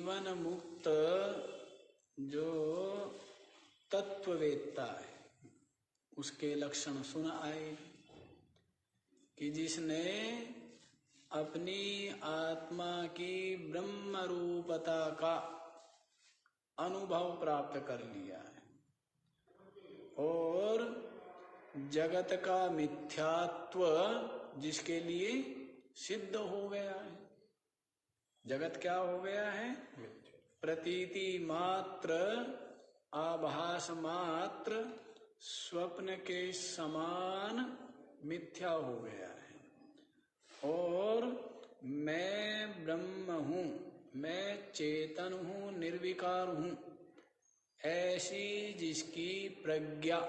जीवन मुक्त जो तत्ववेत्ता है उसके लक्षण सुन आए कि जिसने अपनी आत्मा की ब्रह्म रूपता का अनुभव प्राप्त कर लिया है और जगत का मिथ्यात्व जिसके लिए सिद्ध हो गया है। जगत क्या हो गया है? प्रतीति मात्र, आभास मात्र, स्वप्न के समान मिथ्या हो गया है। और मैं ब्रह्म हूँ, मैं चेतन हूँ, निर्विकार हूँ, ऐसी जिसकी प्रज्ञा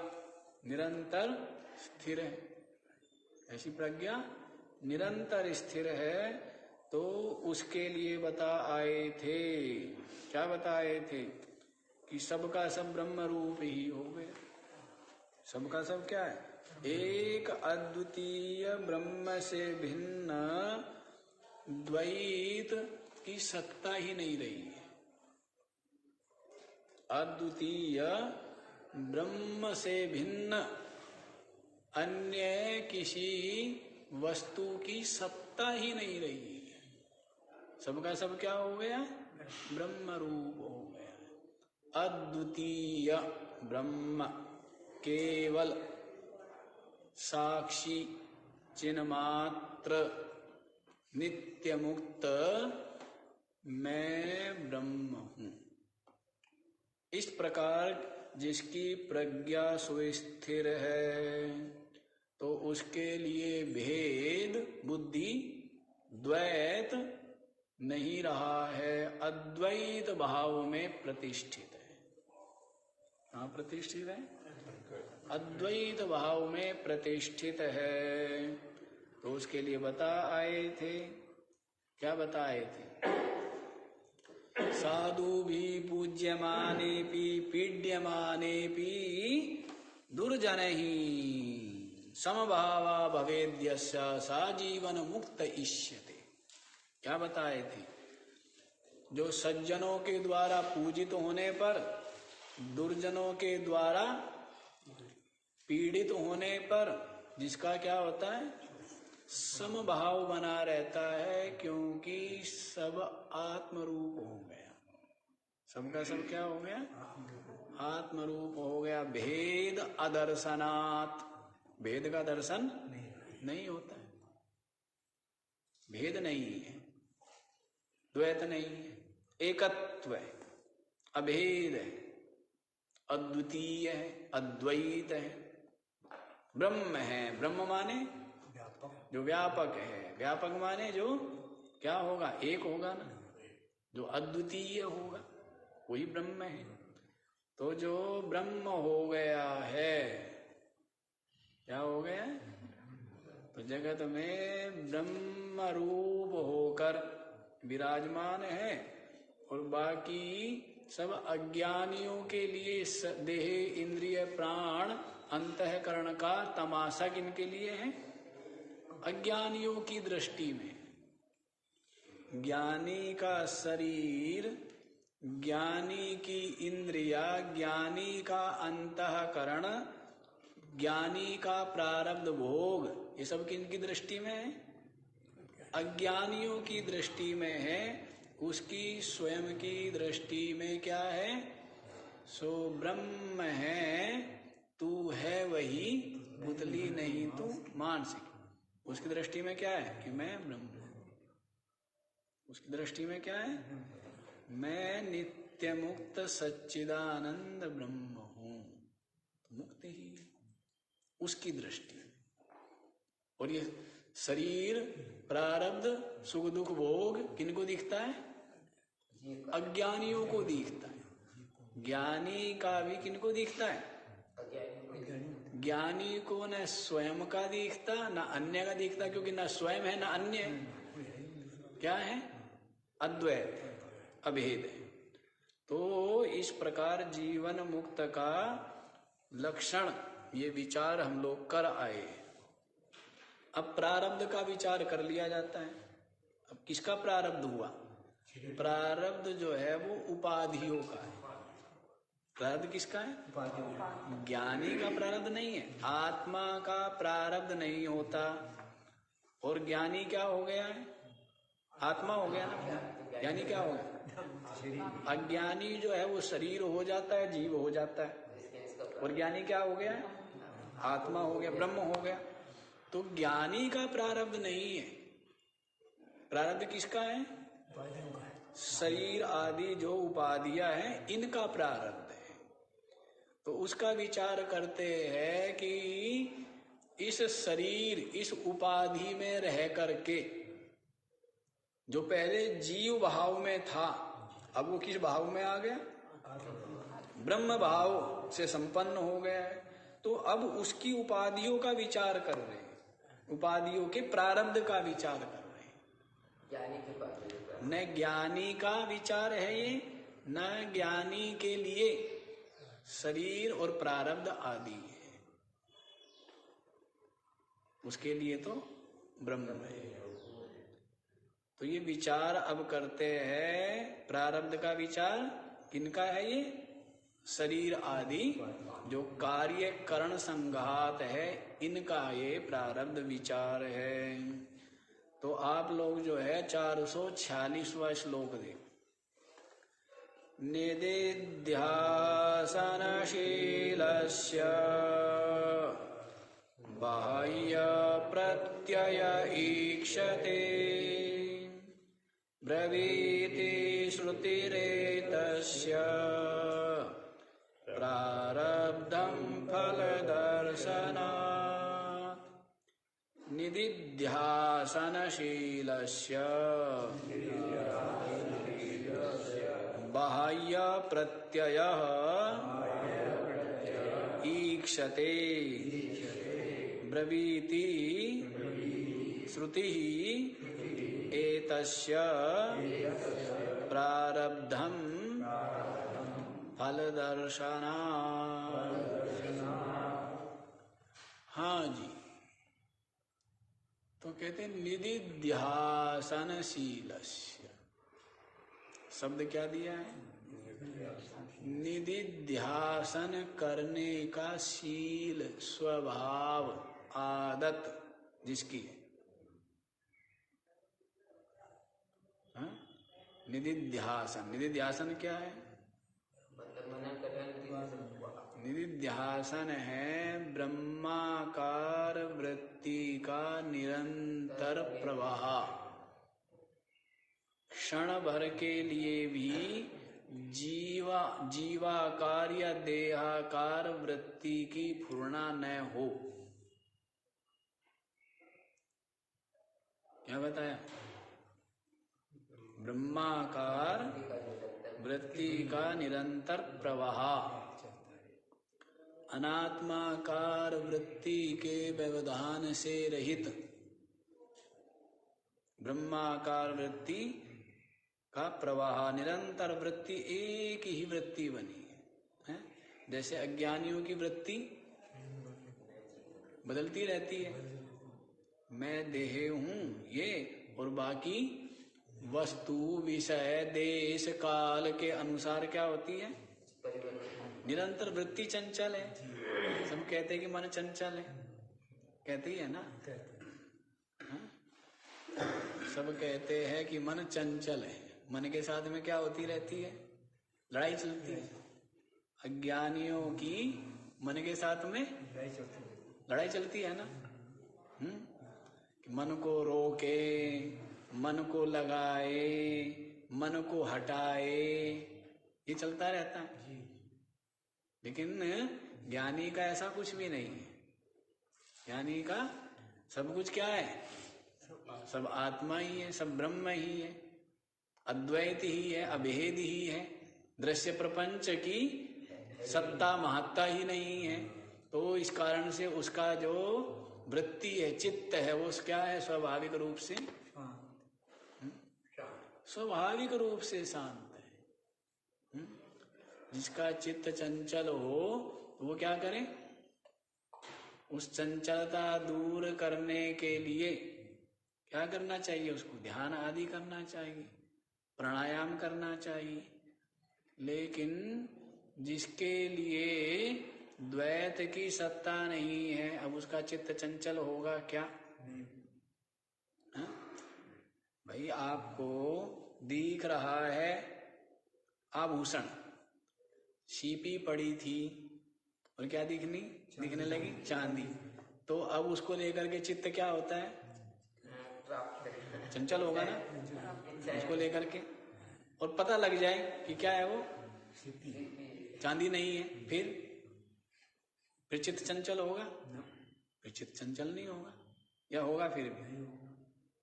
निरंतर स्थिर है, ऐसी प्रज्ञा निरंतर स्थिर है, तो उसके लिए बता आए थे। क्या बताए थे? कि सबका सब ब्रह्म रूप ही हो गया। सबका सब क्या है? एक अद्वितीय ब्रह्म से भिन्न द्वैत की सत्ता ही नहीं रही है। अद्वितीय ब्रह्म से भिन्न अन्य किसी वस्तु की सत्ता ही नहीं रही है। सबका सब क्या हो गया? ब्रह्म रूप हो गया। अद्वितीय ब्रह्म, केवल साक्षी चिन्मात्र नित्य मुक्त मैं ब्रह्म हूँ। इस प्रकार जिसकी प्रज्ञा सुस्थिर है तो उसके लिए भेद बुद्धि द्वैत नहीं रहा है, अद्वैत भाव में प्रतिष्ठित है। कहाँ प्रतिष्ठित है? अद्वैत भाव में प्रतिष्ठित है। तो उसके लिए बता आए थे। क्या बताए थे? साधु भी पूज्यमाने भी पीड्यमाने भी दुर्जन ही समभावा भवेद्यस्य सा जीवन मुक्त इष्यते। क्या बताए थे? जो सज्जनों के द्वारा पूजित होने पर, दुर्जनों के द्वारा पीड़ित होने पर जिसका क्या होता है? समभाव बना रहता है, क्योंकि सब आत्मरूप हो गया। सबका सब क्या हो गया? आत्मरूप हो गया। भेद अदर्शनात्, भेद का दर्शन नहीं होता है। भेद नहीं है, द्वैत नहीं है, एकत्व है, अभेद है, अद्वितीय है, अद्वैत है, ब्रह्म है। ब्रह्म माने जो व्यापक है, व्यापक माने जो क्या होगा? एक होगा ना। जो अद्वितीय होगा वही ब्रह्म है। तो जो ब्रह्म हो गया है, क्या हो गया? तो जगत में ब्रह्म रूप होकर विराजमान है। और बाकी सब अज्ञानियों के लिए देह इंद्रिय प्राण अंतःकरण का तमाशा किनके लिए है? अज्ञानियों की दृष्टि में। ज्ञानी का शरीर, ज्ञानी की इंद्रिया, ज्ञानी का अंतःकरण, ज्ञानी का प्रारब्ध भोग, ये सब किनकी दृष्टि में है? अज्ञानियों की दृष्टि में है। उसकी स्वयं की दृष्टि में क्या है? सो ब्रह्म है, तू है वही, पुतली नहीं तू मानसिक। उसकी दृष्टि में क्या है? कि मैं ब्रह्म हूं। उसकी दृष्टि में क्या है? मैं नित्य मुक्त सच्चिदानंद ब्रह्म हूं। मुक्त ही उसकी दृष्टि। और ये शरीर, प्रारब्ध, सुख दुख भोग किनको दिखता है? अज्ञानियों को दिखता है। ज्ञानी का भी किनको दिखता है? ज्ञानी को न स्वयं का दिखता न अन्य का दिखता, क्योंकि न स्वयं है न अन्य है। क्या है? अद्वैत, अभेद है। तो इस प्रकार जीवन मुक्त का लक्षण ये विचार हम लोग कर आए। अब प्रारब्ध का विचार कर लिया जाता है। अब किसका प्रारब्ध हुआ? प्रारब्ध जो है वो उपाधियों का है। प्रारब्ध किसका है? ज्ञानी का प्रारब्ध नहीं है। आत्मा का प्रारब्ध नहीं होता और ज्ञानी क्या हो गया है? आत्मा हो गया ना। ज्ञानी क्या हो गया? अज्ञानी जो है वो शरीर हो जाता है, जीव हो जाता है, और ज्ञानी क्या हो गया? आत्मा हो गया, ब्रह्म हो गया। तो ज्ञानी का प्रारब्ध नहीं है। प्रारब्ध किसका है? शरीर आदि जो उपाधियां हैं इनका प्रारब्ध है। तो उसका विचार करते हैं कि इस शरीर, इस उपाधि में रह करके जो पहले जीव भाव में था, अब वो किस भाव में आ गया? ब्रह्म भाव से संपन्न हो गया है। तो अब उसकी उपाधियों का विचार कर रहे हैं, उपाधियों के प्रारब्ध का विचार कर रहे हैं। ज्ञानी के पास न ज्ञानी का विचार है ये, न ज्ञानी के लिए शरीर और प्रारब्ध आदि है। उसके लिए तो ब्रह्म है। तो ये विचार अब करते हैं, प्रारब्ध का विचार किनका है? ये शरीर आदि जो कार्य करण संघात है इनका ये प्रारब्ध विचार है। तो आप लोग जो है 446वां श्लोक दे। निदिध्यासनशीलस्य बाह्य प्रत्यय ईक्षते ब्रवीति श्रुतिरेतस्य प्रारब्धं फलदर्शनात्। निदिध्यासनशीलस्य बाह्य प्रत्ययः ईक्षते ब्रवीति श्रुतिः एतस्य प्रारब्धं फलदर्शनात्। हाँ जी, तो कहते हैं निदिध्यासनशीलस्य। शब्द क्या दिया है? निदिध्यासन करने का शील, स्वभाव, आदत जिसकी है। हाँ? निदिध्यासन, निदिध्यासन क्या है? निदिध्यासन है ब्रह्माकार वृत्ति का निरंतर प्रवाह। क्षण भर के लिए भी जीवाकार या देहाकार वृत्ति की फुर्ना न हो। क्या बताया? ब्रह्माकार वृत्ति का निरंतर प्रवाह, अनात्माकार वृत्ति के व्यवधान से रहित ब्रह्माकार वृत्ति का प्रवाह। निरंतर वृत्ति एक ही वृत्ति बनी है। जैसे अज्ञानियों की वृत्ति बदलती रहती है। मैं देह हूं ये, और बाकी वस्तु, विषय, देश, काल के अनुसार क्या होती है? निरंतर वृत्ति चंचल है। सब कहते हैं कि मन चंचल है, कहती है ना? सब कहते हैं कि मन चंचल है। मन के साथ में क्या होती रहती है? लड़ाई चलती है। अज्ञानियों की मन के साथ में लड़ाई चलती है ना। कि मन को रोके, मन को लगाए, मन को हटाए, ये चलता रहता है। लेकिन ज्ञानी का ऐसा कुछ भी नहीं है। ज्ञानी का सब कुछ क्या है? सब आत्मा ही है, सब ब्रह्म ही है, अद्वैत ही है, अभेद ही है। दृश्य प्रपंच की सत्ता महत्ता ही नहीं है। तो इस कारण से उसका जो वृत्ति है, चित्त है, वो क्या है? स्वाभाविक रूप से स्वाभाविक रूप से शांत है। जिसका चित्त चंचल हो तो वो क्या करे? उस चंचलता दूर करने के लिए क्या करना चाहिए? उसको ध्यान आदि करना चाहिए। प्राणायाम करना चाहिए। लेकिन जिसके लिए द्वैत की सत्ता नहीं है, अब उसका चित्त चंचल होगा क्या? हाँ? भाई आपको दिख रहा है आभूषण, सीपी पड़ी थी और क्या दिखने लगी? चांदी। तो अब उसको लेकर के चित्त क्या होता है? चंचल होगा ना उसको लेकर के। और पता लग जाए कि क्या है वो? चांदी नहीं है, फिर चित्त चंचल होगा? फिर चित्त चंचल नहीं होगा। या होगा? फिर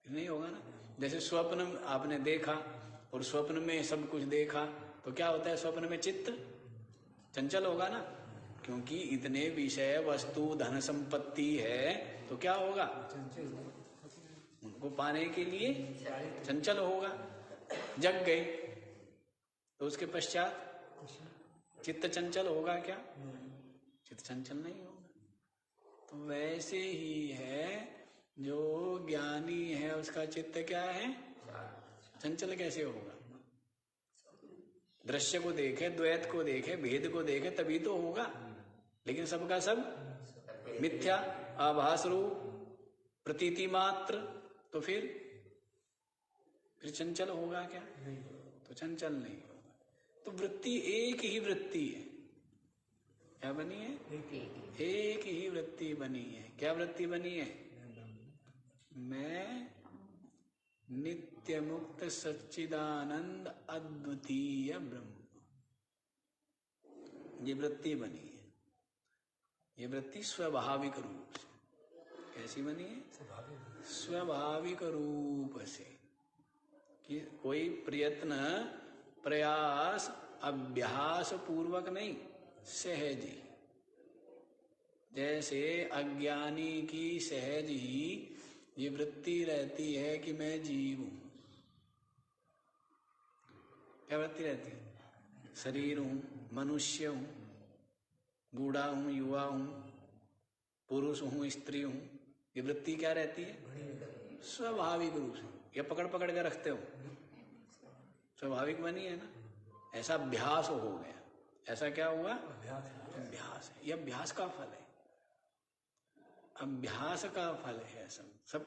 नहीं होगा ना। जैसे स्वप्न आपने देखा और स्वप्न में सब कुछ देखा, तो क्या होता है? स्वप्न में चित्त चंचल होगा ना, क्योंकि इतने विषय वस्तु धन संपत्ति है, तो क्या होगा? उनको पाने के लिए चंचल होगा। जग गए तो उसके पश्चात चित्त चंचल होगा क्या? चित्त चंचल नहीं होगा। तो वैसे ही है, जो ज्ञानी है उसका चित्त क्या है? चंचल कैसे होगा? दृश्य को देखे, द्वैत को देखे, भेद को देखे तभी तो होगा। लेकिन सबका सब मिथ्या, आभास रूप, प्रतीति मात्र, तो फिर चंचल होगा क्या? तो चंचल नहीं होगा। तो वृत्ति एक ही वृत्ति है। क्या बनी है? एक ही वृत्ति बनी है। क्या वृत्ति बनी है? मैं नित्य मुक्त सच्चिदानंद अद्वितीय ब्रह्म, ये वृत्ति बनी है। ये वृत्ति स्वाभाविक रूप से। कैसी बनी है? स्वाभाविक रूप से, कि कोई प्रयत्न, प्रयास, अभ्यास पूर्वक नहीं, सहज ही। जैसे अज्ञानी की सहज ही ये वृत्ति रहती है कि मैं जीव हूं। क्या वृत्ति रहती है? शरीर हूं, मनुष्य हूं, बूढ़ा हूं, युवा हूं, पुरुष हूं, स्त्री हूं। ये वृत्ति क्या रहती है? स्वाभाविक रूप से। या पकड़ पकड़ के रखते हो, स्वाभाविक बनी है ना। ऐसा अभ्यास हो गया। ऐसा क्या हुआ? अभ्यास है। ये अभ्यास का फल है। अभ्यास का फल है। सब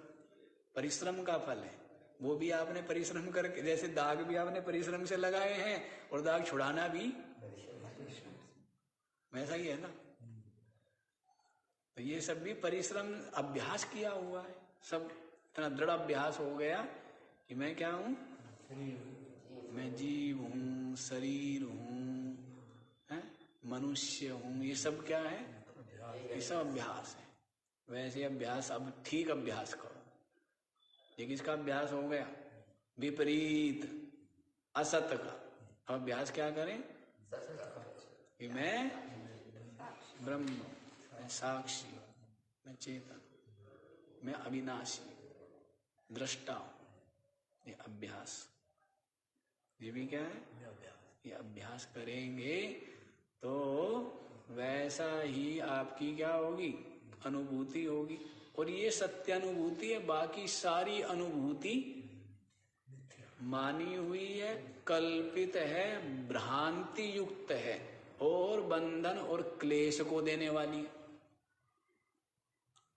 परिश्रम का फल है। वो भी आपने परिश्रम करके, जैसे दाग भी आपने परिश्रम से लगाए हैं और दाग छुड़ाना भी वैसा ही है ना। तो ये सब भी परिश्रम, अभ्यास किया हुआ है। सब इतना दृढ़ अभ्यास हो गया कि मैं क्या हूं? मैं जीव हूं, शरीर हूं, मनुष्य हूं। ये सब क्या है? ये सब अभ्यास है। वैसे अभ्यास, अब ठीक अभ्यास करो। ये किसका अभ्यास हो गया? विपरीत, असत का। अब अभ्यास क्या करें? कि मैं ब्रह्म, मैं साक्षी, मैं चेतन, मैं अविनाशी, दृष्टा हूं। ये अभ्यास, ये भी क्या है? ये अभ्यास करेंगे तो वैसा ही आपकी क्या होगी? अनुभूति होगी। और ये सत्य अनुभूति है। बाकी सारी अनुभूति मानी हुई है, कल्पित है, भ्रांति युक्त है और बंधन और क्लेश को देने वाली है।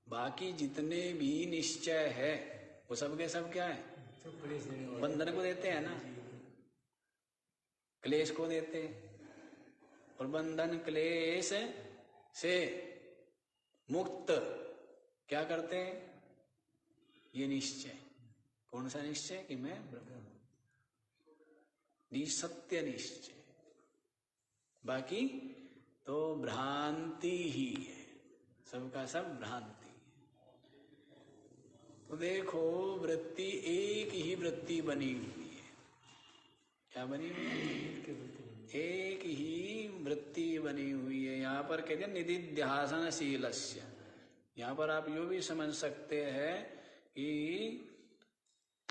बाकी जितने भी निश्चय है वो सब के सब क्या है? बंधन को देते हैं ना, क्लेश को देते हैं। और बंधन क्लेश से मुक्त क्या करते हैं? ये निश्चय। कौन सा निश्चय? कि मैं ब्रह्म, सत्य निश्चय। बाकी तो भ्रांति ही है, सबका सब भ्रांति है। तो देखो, वृत्ति एक ही वृत्ति बनी हुई है। क्या बनी हुई है? एक ही वृत्ति बनी हुई है। यहाँ पर कहते हैं निदिध्यासनशीलस्य। यहाँ पर आप यो भी समझ सकते हैं कि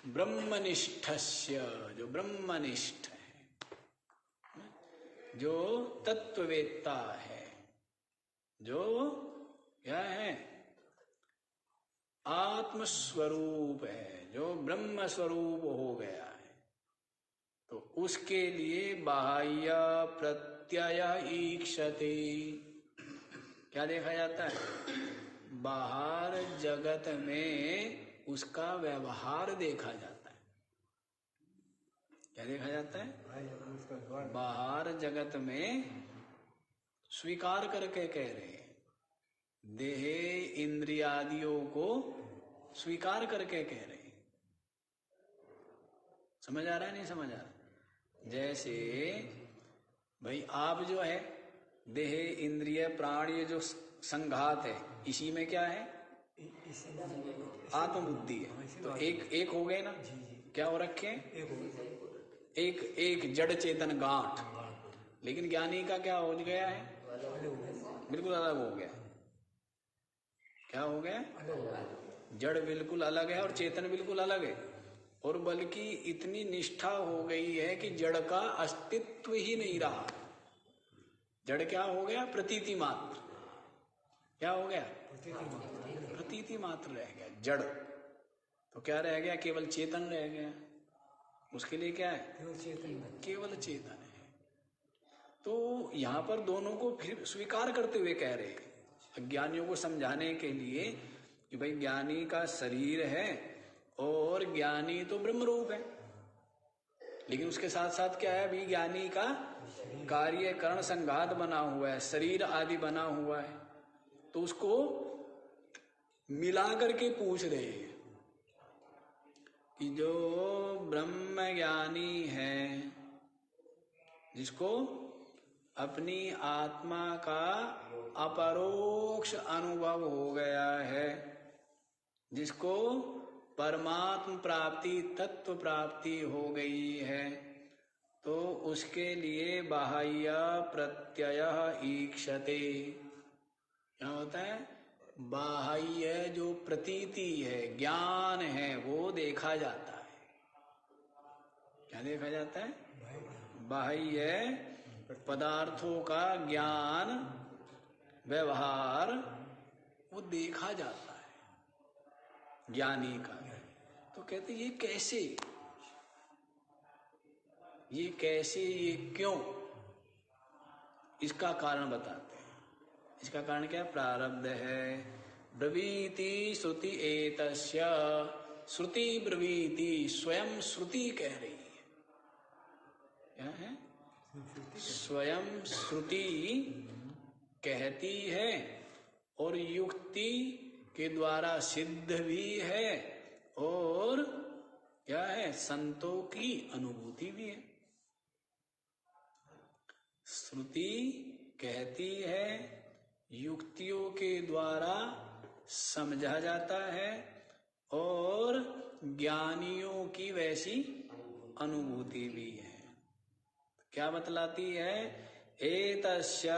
ब्रह्मनिष्ठस्य, जो ब्रह्मनिष्ठ है, जो तत्ववेत्ता है, जो क्या है? आत्मस्वरूप है, जो ब्रह्म स्वरूप हो गया है, उसके लिए बाह्य प्रत्यय ईक्षते। क्या देखा जाता है? बाहर जगत में उसका व्यवहार देखा जाता है। क्या देखा जाता है? बाहर जगत में स्वीकार करके कह रहे हैं, देह इंद्रियादियों को स्वीकार करके कह रहे हैं। समझ आ रहा है? नहीं समझ आ रहा? जैसे भाई आप जो है देह इंद्रिय प्राण ये जो संघात है, इसी में क्या है? आत्मबुद्धि है। तो एक हो गए ना? क्या हो रखे हैं? एक जड़ चेतन गांठ। लेकिन ज्ञानी का क्या हो गया है? बिल्कुल अलग हो गया। क्या हो गया? जड़ बिल्कुल अलग है और चेतन बिल्कुल अलग है। और बल्कि इतनी निष्ठा हो गई है कि जड़ का अस्तित्व ही नहीं रहा। जड़ क्या हो गया? प्रतीति मात्र। क्या हो गया? प्रतीति मात्र रह गया जड़। तो क्या रह गया? केवल चेतन रह गया। उसके लिए क्या है? केवल चेतन है। तो यहाँ पर दोनों को फिर स्वीकार करते हुए कह रहे हैं, अज्ञानियों को समझाने के लिए कि भाई ज्ञानी का शरीर है और ज्ञानी तो ब्रह्म रूप है। लेकिन उसके साथ साथ क्या है? अभी ज्ञानी का कार्य करण संघात बना हुआ है, शरीर आदि बना हुआ है। तो उसको मिला करके पूछ रहे हैं कि जो ब्रह्म ज्ञानी है, जिसको अपनी आत्मा का अपरोक्ष अनुभव हो गया है, जिसको परमात्म प्राप्ति तत्व प्राप्ति हो गई है, तो उसके लिए बाह्य प्रत्यय ईक्षते। क्या होता है? बाह्य जो प्रतीति है, ज्ञान है, वो देखा जाता है। क्या देखा जाता है? बाह्य पदार्थों का ज्ञान व्यवहार वो देखा जाता है ज्ञानी का। तो कहते ये कैसे, ये क्यों? इसका कारण बताते हैं। इसका कारण क्या? प्रारब्ध है। ब्रवीति श्रुति एतस्य। श्रुति ब्रवीति, स्वयं श्रुति कह रही है। क्या है? स्वयं श्रुति कहती है और युक्ति के द्वारा सिद्ध भी है, और क्या है? संतों की अनुभूति भी है। श्रुति कहती है, युक्तियों के द्वारा समझा जाता है, और ज्ञानियों की वैसी अनुभूति भी है। क्या बतलाती है? एतस्य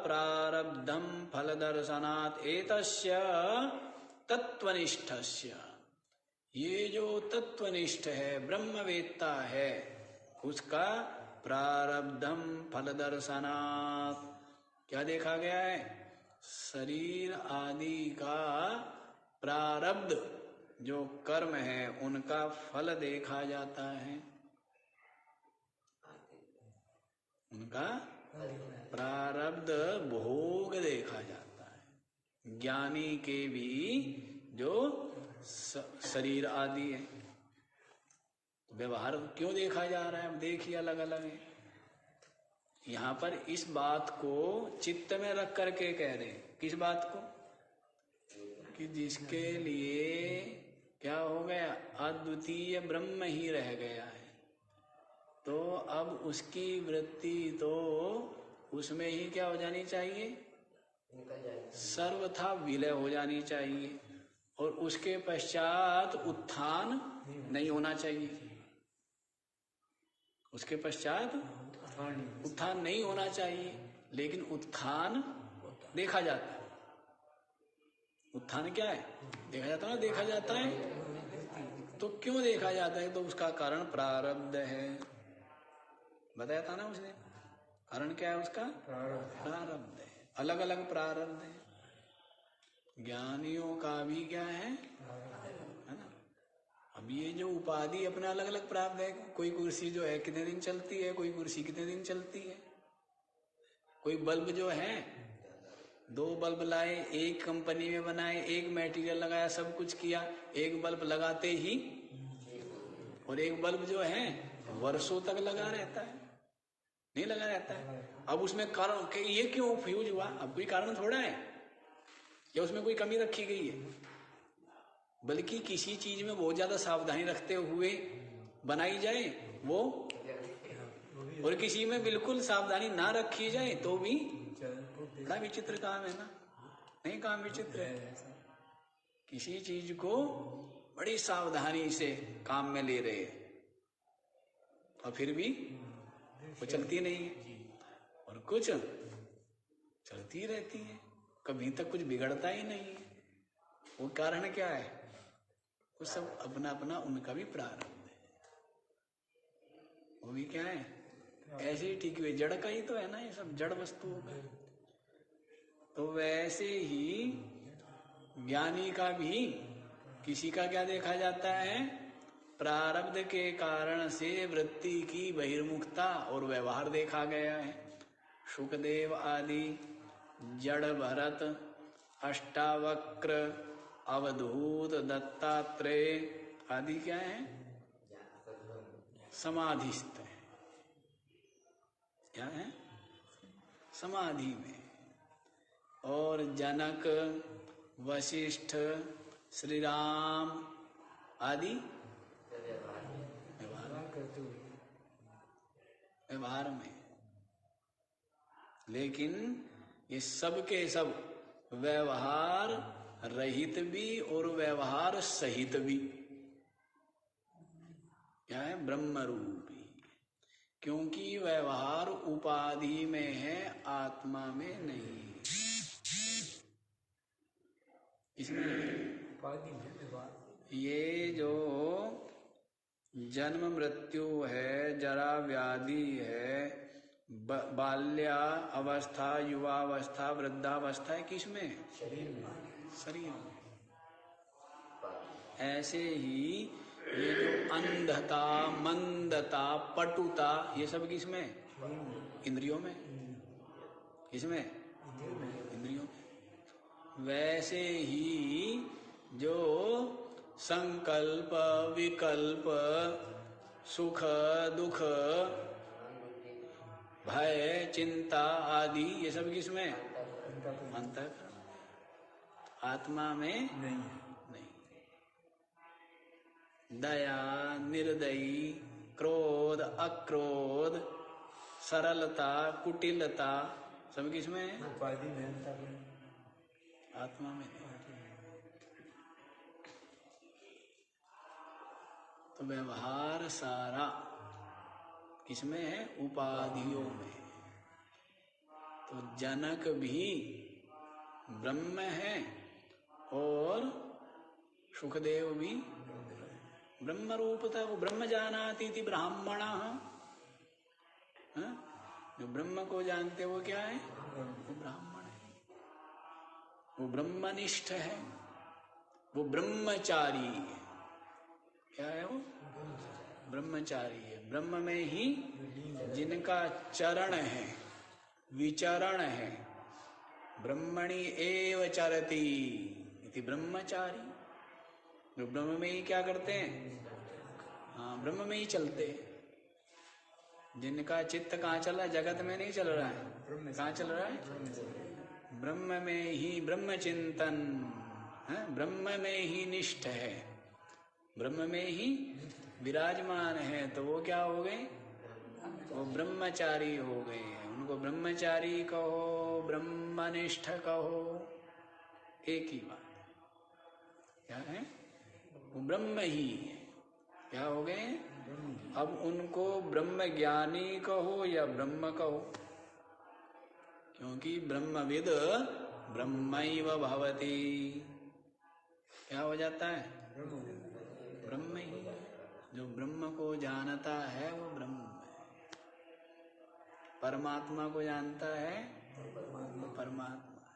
प्रारब्धम फल दर्शनात् एतस्य तत्वनिष्ठस्य। ये जो तत्वनिष्ठ है, ब्रह्मवेत्ता है, उसका प्रारब्धम फल दर्शनात् क्या देखा गया है? शरीर आदि का प्रारब्ध जो कर्म है, उनका फल देखा जाता है। उनका प्रारब्ध भोग देखा जाता है। ज्ञानी के भी जो शरीर आदि है, व्यवहार क्यों देखा जा रहा है? देखिए अलग अलग है। यहाँ पर इस बात को चित्त में रख करके कह रहे हैं। किस बात को? कि जिसके लिए क्या हो गया? अद्वितीय ब्रह्म ही रह गया है, तो अब उसकी वृत्ति तो उसमें ही क्या हो जानी चाहिए? सर्वथा विलय हो जानी चाहिए, और उसके पश्चात उत्थान नहीं होना चाहिए। उसके पश्चात उत्थान नहीं होना चाहिए, लेकिन उत्थान देखा जाता है। उत्थान क्या है? देखा जाता है ना? देखा जाता है। तो क्यों देखा जाता है? तो उसका कारण प्रारब्ध है। बताया था ना उसने। कारण क्या है उसका? प्रारब्ध है। अलग अलग प्रारब्ध है। ज्ञानियों का भी क्या है ना? अब ये जो उपाधि अपना अलग अलग प्राप्त है, कोई कुर्सी जो है कितने दिन चलती है, कोई कुर्सी कितने दिन चलती है, कोई बल्ब जो है 2 बल्ब लाए, एक कंपनी में बनाए, एक मटेरियल लगाया, सब कुछ किया, एक बल्ब लगाते ही, और एक बल्ब जो है वर्षों तक लगा रहता है, नहीं लगा रहता है। अब उसमें कारण कि ये क्यों फ्यूज हुआ, अब कोई कारण थोड़ा है, या उसमें कोई कमी रखी गई है, बल्कि किसी चीज में बहुत ज्यादा सावधानी रखते हुए बनाई जाए वो, और किसी में बिल्कुल सावधानी ना रखी जाए तो भी बड़ा विचित्र काम है ना, नहीं काम विचित्र है। किसी चीज को बड़ी सावधानी से काम में ले रहे और फिर भी वो चलती नहीं है, और कुछ चलती रहती है, कभी तक कुछ बिगड़ता ही नहीं है। वो कारण क्या है, वो सब अपना अपना उनका भी प्रारंभ है, वो भी क्या है, ऐसे ही ठीक हुए, जड़ का ही तो है ना, ये सब जड़ वस्तुओं का। तो वैसे ही ज्ञानी का भी किसी का क्या देखा जाता है, प्रारब्ध के कारण से वृत्ति की बहिर्मुखता और व्यवहार देखा गया है। शुकदेव आदि, जड़ भरत, अष्टावक्र, अवधूत, दत्तात्रेय आदि क्या है, समाधिस्थ है। क्या है, समाधि में। और जनक, वशिष्ठ, श्री राम आदि व्यवहार में। लेकिन ये सब के सब व्यवहार रहित भी और व्यवहार सहित भी क्या है, ब्रह्म रूपी। क्योंकि व्यवहार उपाधि में है, आत्मा में नहीं। इसमें उपाधि में ये जो जन्म मृत्यु है, जरा व्याधि है, बाल्या अवस्था, युवावस्था, वृद्धावस्था है, किसमें, शरीर में, शरीर में। ऐसे ही ये जो अंधता, मंदता, पटुता, ये सब किसमें, इंद्रियों में, किसमें, इंद्रियों में। वैसे ही जो संकल्प, विकल्प, सुख दुख, भय, चिंता आदि, ये सब किसमें, अंतःकरण, आत्मा में नहीं। दया, निर्दयी, क्रोध, अक्रोध, सरलता, कुटिलता, सब किसमें, उपाधि में, आत्मा में। तो व्यवहार सारा किसमें है, उपाधियों में। तो जनक भी ब्रह्म है और सुखदेव भी ब्रह्म रूप था। वो ब्रह्म जानाति इति ब्राह्मणः, जो ब्रह्म को जानते वो क्या है, वो ब्राह्मण है, वो ब्रह्मनिष्ठ है, वो ब्रह्मचारी है। क्या है वो, ब्रह्मचारी है। ब्रह्म में ही जिनका चरण है, विचरण है, ब्रह्मणि एव चरति इति ब्रह्मचारी। जो ब्रह्म में ही क्या करते हैं, हाँ, ब्रह्म में ही चलते हैं। जिनका चित्त कहाँ चल रहा है, जगत में नहीं चल रहा है, कहाँ चल रहा है, ब्रह्म में ही। ब्रह्म चिंतन है, ब्रह्म में ही निष्ठ है, ब्रह्म में ही विराजमान है। तो वो क्या हो गए, वो ब्रह्मचारी हो गए। उनको ब्रह्मचारी कहो, ब्रह्मनिष्ठ कहो, एक ही बात। क्या है, वो ब्रह्म ही है। क्या हो गए, अब उनको ब्रह्म ज्ञानी कहो या ब्रह्म कहो, क्योंकि ब्रह्मविद ब्रह्मैव भवति। क्या हो जाता है, ब्रह्म ही। जो ब्रह्म को जानता है वो ब्रह्म है। परमात्मा को जानता है वो परमात्मा है।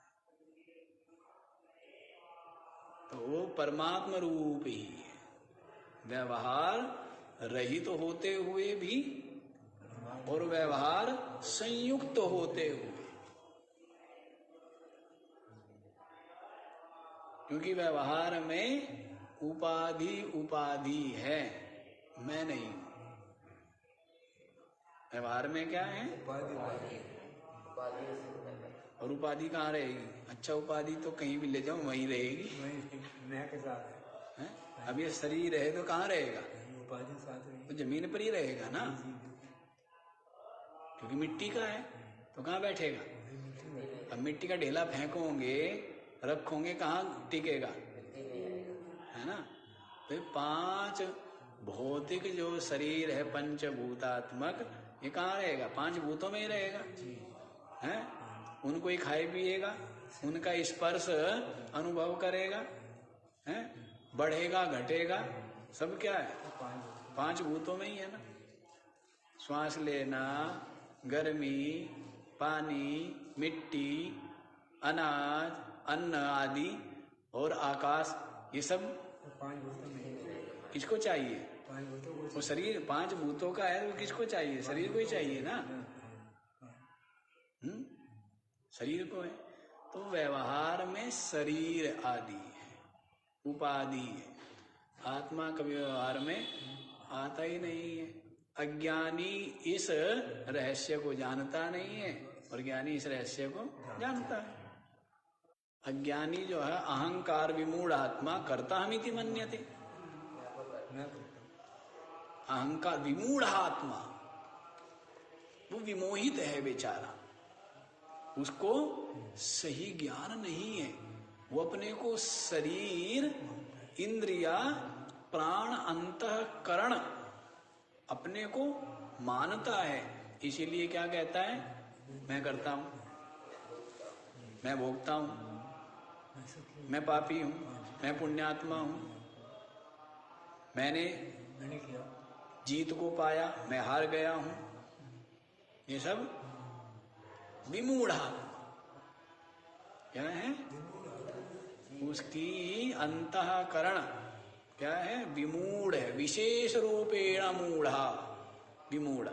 तो वो परमात्मा रूप ही है, व्यवहार रहित तो होते हुए भी और व्यवहार संयुक्त तो होते हुए, क्योंकि व्यवहार में उपाधि उपाधि है, मैं नहीं हूं। व्यवहार में क्या है? और उपाधि कहाँ रहेगी? अच्छा, उपाधि तो कहीं भी ले जाओ वहीं रहेगी। अब ये शरीर है तो कहाँ रहेगा? तो जमीन पर ही रहेगा ना, क्योंकि मिट्टी का है तो कहाँ बैठेगा? अब मिट्टी का ढेला फेंकोगे, रखोगे, कहाँ टिकेगा? है ना। तो 5 भौतिक जो शरीर है पंचभूतात्मक, ये कहाँ रहेगा? 5 भूतों में ही रहेगा, है। उनको ही खाए पिएगा, उनका स्पर्श अनुभव करेगा, है, बढ़ेगा घटेगा, सब क्या है? 5 भूतों में ही है ना। श्वास लेना, गर्मी, पानी, मिट्टी, अनाज, अन्न आदि और आकाश, ये सब 5 भूतों में किसको चाहिए? वो शरीर 5 भूतों का है, वो किसको चाहिए? शरीर को ही चाहिए ना। शरीर को है। तो व्यवहार में शरीर आदि है, उपाधि है। आत्मा कभी व्यवहार में आता ही नहीं है। अज्ञानी इस रहस्य को जानता नहीं है और ज्ञानी इस रहस्य को जानता है। अज्ञानी जो है अहंकार विमूढ़ आत्मा कर्ता हमिति मन्यते। अहंकार विमूढ़ आत्मा, वो विमोहित है बेचारा, उसको सही ज्ञान नहीं है। वो अपने को शरीर, इंद्रिया, प्राण, अंतःकरण अपने को मानता है। इसीलिए क्या कहता है? मैं करता हूं, मैं भोगता हूं, मैं पापी हूं, मैं पुण्यात्मा हूं, मैंने जीत को पाया, मैं हार गया हूं। ये सब विमूढ़ क्या है? उसकी अंतःकरण क्या है? विमूढ़ है, विशेष रूपेण मूढ़ा। विमूढ़ा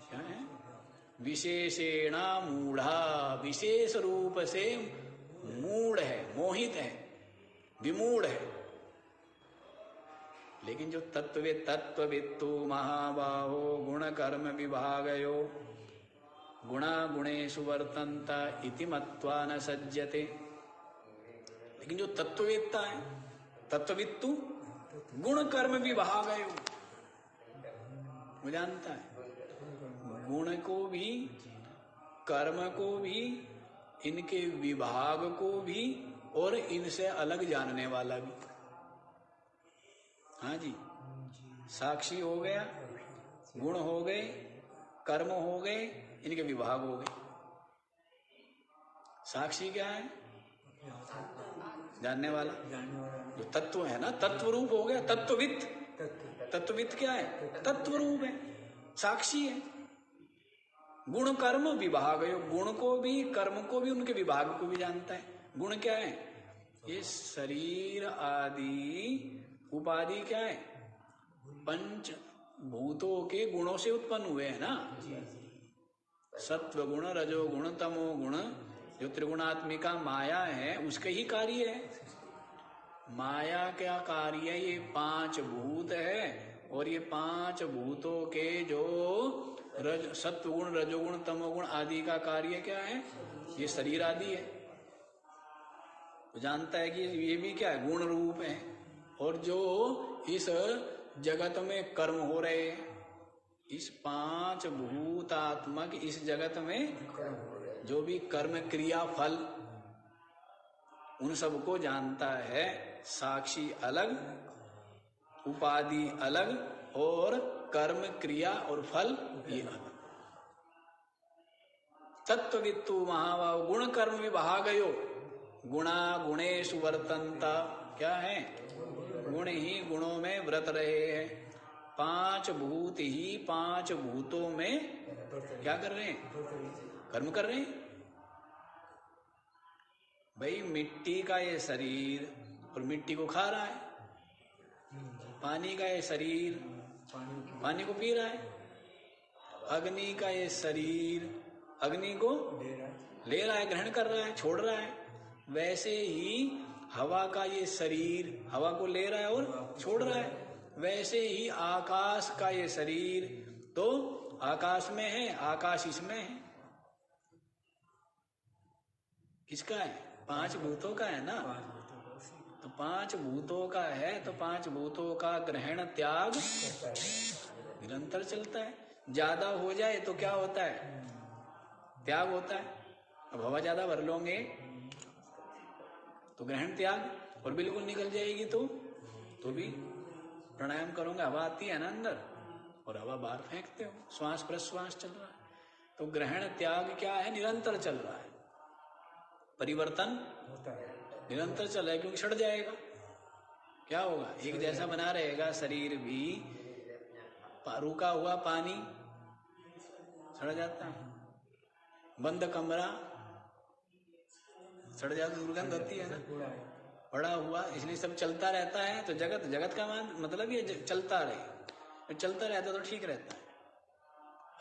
क्या है? विशेषेण मूढ़ा, विशेष रूप से मूढ़ है, मोहित है, विमूढ़ है। लेकिन जो तत्ववित्तु महाबाहो गुण कर्म विभागयो गुणा गुणेषु वर्तन्त इति मत्वा न सज्जते। लेकिन जो तत्ववेत्ता है, तत्ववित्तु गुण कर्म विभागयो, वो जानता है गुण को भी, कर्म को भी, इनके विभाग को भी और इनसे अलग जानने वाला भी। हाँ जी, साक्षी हो गया, गुण हो गए, कर्म हो गए, इनके विभाग हो गए। साक्षी क्या है? जानने वाला, जो तत्व है ना, तत्व रूप हो गया, तत्ववित्त। तत्ववित्त क्या है? तत्व रूप है, साक्षी है। गुण कर्म विभाग, गुण को भी, कर्म को भी, उनके विभाग को भी जानता है। गुण क्या है? ये शरीर आदि उपाधि क्या है? पंच भूतों के गुणों से उत्पन्न हुए हैं ना। सत्व गुण, रजो गुण, तमो गुण, जो त्रिगुणात्मिका माया है, उसके ही कार्य है। माया क्या कार्य है? ये 5 भूत है और ये 5 भूतों के जो सत्वगुण, रजोगुण, तमोगुण आदि का कार्य क्या है? ये शरीर आदि है। तो जानता है कि ये भी क्या है? गुण रूप है। और जो इस जगत में कर्म हो रहे हैं, इस 5 भूतात्मक इस जगत में जो भी कर्म क्रिया फल, उन सबको जानता है। साक्षी अलग, उपाधि अलग, और कर्म क्रिया और फल ये अलग। तत्ववित्तु महाबाहो गुण कर्म विभागयो गुणा गुणेषु वर्तन्ता। क्या है? गुण ही गुणों में व्रत रहे हैं। 5 भूत ही 5 भूतों में क्या कर रहे हैं? कर्म कर रहे हैं। भाई मिट्टी का ये शरीर और मिट्टी को खा रहा है, पानी का ये शरीर पानी को पी रहा है, अग्नि का ये शरीर अग्नि को ले रहा है, ग्रहण कर रहा है, छोड़ रहा है। वैसे ही हवा का ये शरीर हवा को ले रहा है और छोड़ रहा है। वैसे ही आकाश का ये शरीर तो आकाश में है, आकाश इसमें है। किसका है? 5 भूतों का है ना। तो 5 भूतों का है तो 5 भूतों का ग्रहण त्याग निरंतर चलता है। ज्यादा हो जाए तो क्या होता है? त्याग होता है। अब हवा ज्यादा भर लोगे तो ग्रहण त्याग, और बिल्कुल निकल जाएगी तो भी प्राणायाम करोगे, हवा आती है ना अंदर और हवा बाहर फेंकते हो, श्वास प्रश्वास चल रहा है। तो ग्रहण त्याग क्या है? निरंतर चल रहा है। परिवर्तन निरंतर चल रहा है, क्योंकि सड़ जाएगा। क्या होगा? एक जैसा बना रहेगा शरीर भी, रुका हुआ पानी सड़ जाता है, बंद कमरा सड़ जाता, दुर्गंध होती है ना। पड़ा हुआ, इसलिए सब चलता रहता है। तो जगत का मतलब ये चलता रहे, चलता रहता तो ठीक रहता है।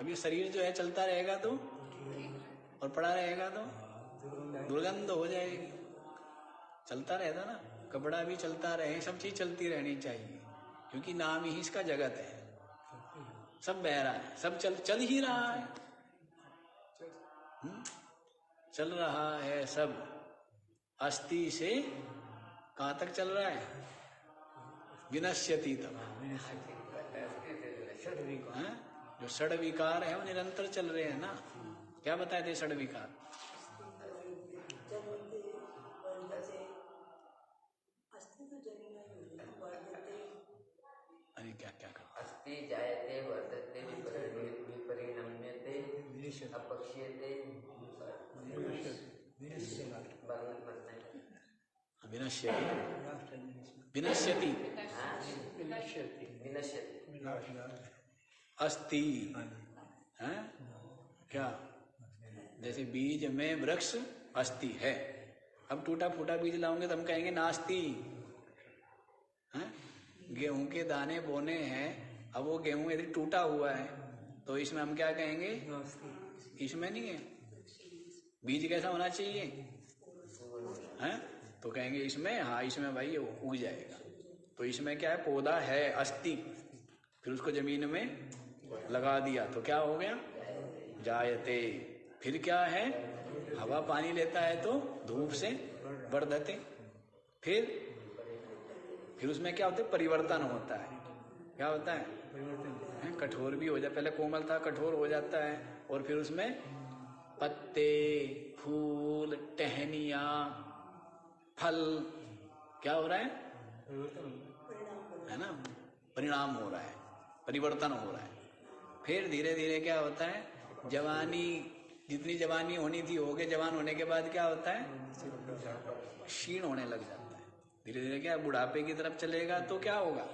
अब ये शरीर जो है चलता रहेगा तो, और पड़ा रहेगा तो दुर्गंध हो जाएगी। चलता रहता ना, कपड़ा भी चलता रहे, सब चीज चलती रहनी चाहिए, क्योंकि नाम ही इसका जगत है। सब बह रहा है, सब चल ही रहा है। चल रहा है सब। अस्थि से कहाँ तक चल रहा है? विनश्यति तक। जो षड विकार है वो निरंतर चल रहे हैं ना। क्या बताए थे षड विकार? अरे क्या क्या कर? अस्ति जायते वर्धते विपरिणम्यते अपक्ष्यते विनश्यति अस्ति है क्या? जैसे बीज में वृक्ष अस्ति है। अब टूटा फूटा बीज लाओगे तो हम कहेंगे नास्ति। गेहूं के दाने बोने हैं, अब वो गेहूं यदि टूटा हुआ है तो इसमें हम क्या कहेंगे? इसमें नहीं है। बीज कैसा होना चाहिए? हैं? तो कहेंगे इसमें, हाँ इसमें भाई उग जाएगा। तो इसमें क्या है? पौधा है अस्ति, फिर उसको जमीन में लगा दिया तो क्या हो गया? जायते। फिर क्या है? हवा पानी लेता है तो धूप से वर्धते। फिर उसमें क्या होता है? परिवर्तन होता है। क्या होता है? कठोर भी हो जाता, पहले कोमल था कठोर हो जाता है, और फिर उसमें पत्ते, फूल, टहनियां, फल क्या हो रहा है? है ना, परिणाम हो रहा है, परिवर्तन हो रहा है। फिर धीरे धीरे क्या होता है? जवानी, जितनी जवानी होनी थी हो गए, जवान होने के बाद क्या होता है? क्षीण होने लग जाता है। धीरे धीरे क्या बुढ़ापे की तरफ चलेगा तो क्या होगा?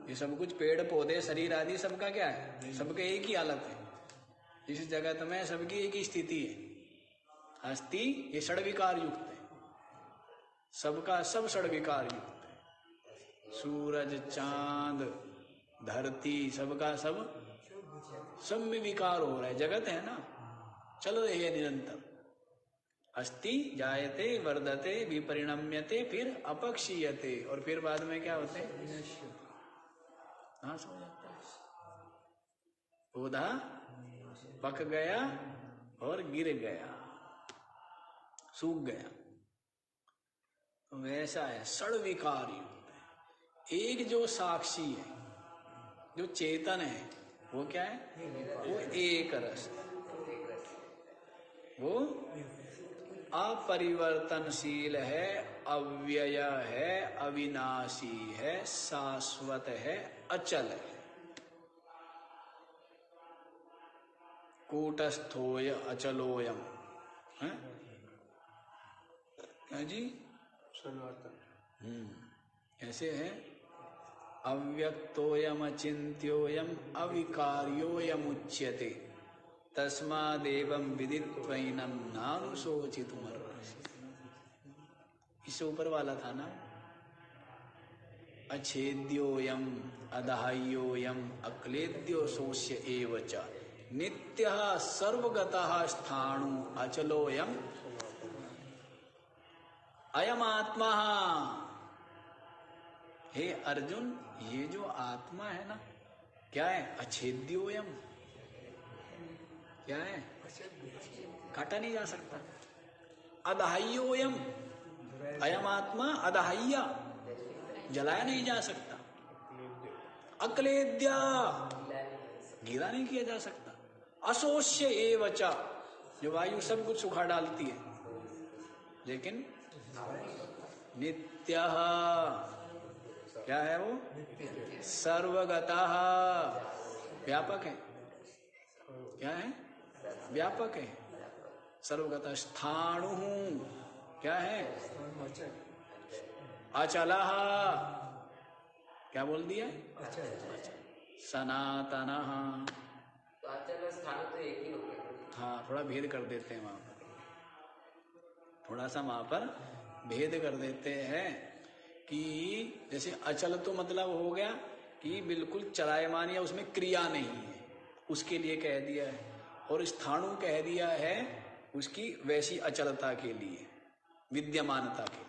ये सब कुछ पेड़ पौधे शरीर आदि सबका क्या है? सबके एक ही हालत है। इस जगत में सबकी एक ही स्थिति है। अस्थि ये षड विकार युक्त है, सबका सब षड विकार युक्त है। सूरज, चांद, धरती, सबका सब में विकार हो रहा है। जगत है ना, चल रही है निरंतर। अस्ति जायते वर्धते विपरिणम्यते फिर अपक्षीयते, और फिर बाद में क्या होते हैं? नाश हो जाता है। पौधा पक गया और गिर गया, सूख गया। तो वैसा है, षड विकार युक्त है। एक जो साक्षी है, जो चेतन है, वो क्या है? वो एक रस है, वो अपरिवर्तनशील है, अव्यय है, अविनाशी है, शाश्वत है, अचल है। कूटस्थोय अचलोयम है क्या जी? ऐसे है। अव्यक्तोयम अचिन्त्योयम अविकार्योयम उच्यते तस्मादेवं विदित्वैनं नानुशोचितुमर्हसि। इससे ऊपर वाला था ना, अच्छेद्योयम अदाह्योयम अक्लेद्यो सोस्य एव च नित्यः सर्वगतः स्थाणु अचलोयम अयम आत्मा। हे अर्जुन, ये जो आत्मा है ना, क्या है? अच्छेद्योयम, क्या है? काटा नहीं जा सकता। अदाह्योयम, अयम आत्मा अदाह्य, जलाया नहीं जा सकता। अक्लेद्या, गीला नहीं किया जा सकता। अशोष्य एव च, जो वायु सब कुछ सुखा डालती है, लेकिन नित्यः, क्या है वो? सर्वगतः, व्यापक है। क्या है? व्यापक है। सर्वगतः स्थाणु, क्या है? अचलः, क्या बोल दिया? सनातनः। तो अचल स्थान तो एक ही हो गया। हाँ, थोड़ा भेद कर देते हैं वहां पर, थोड़ा सा वहां पर भेद कर देते हैं कि जैसे अचल तो मतलब हो गया कि बिल्कुल चलायमान या उसमें क्रिया नहीं है, उसके लिए कह दिया है। और स्थाणु कह दिया है उसकी वैसी अचलता के लिए, विद्यमानता के लिए।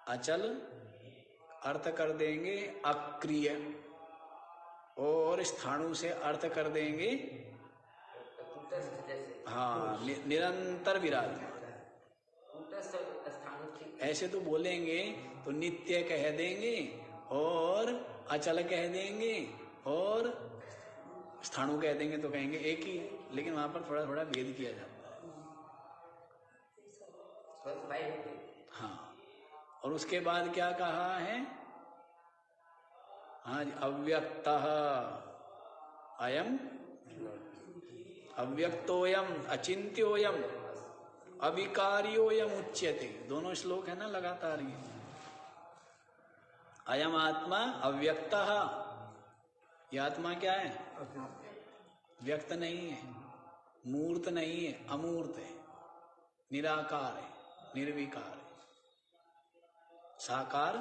अचल अर्थ कर देंगे अक्रिय, और स्थाणु से अर्थ कर देंगे हाँ निरंतर विराजमान। ऐसे तो बोलेंगे तो नित्य कह देंगे और अचल कह देंगे और स्थाणु कह देंगे तो कहेंगे एक ही है, लेकिन वहां पर थोड़ा थोड़ा भेद किया जाता है। हाँ, और उसके बाद क्या कहा है? हाँ, अव्यक्तः अयम अव्यक्तोयम अचिंत्योयम अविकार्योयम उच्यते। दोनों श्लोक है ना लगातार ये। अयम आत्मा अव्यक्तः, ये आत्मा क्या है? व्यक्त नहीं है, मूर्त नहीं है, अमूर्त है, निराकार है, निर्विकार है, साकार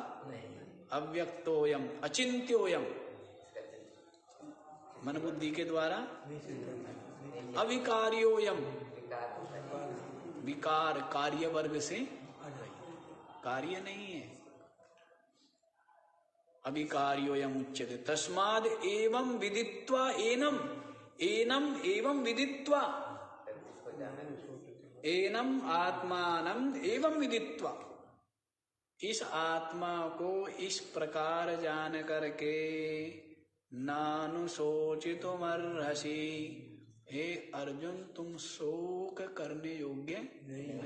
अव्यक्तोयम अचिंत्योयम, मन बुद्धि के द्वारा अविकार्योयम, विकार कार्य वर्ग से कार्य नहीं है, अविकार्योयम उच्यते। तस्माद् एवं विदित्वा एनम, एनम एवं विदित्वा, एनम आत्मानम एवं विदित्वा, इस आत्मा को इस प्रकार जान करके नानुशोचितुमर्हसि, हे अर्जुन तुम शोक करने योग्य नहीं,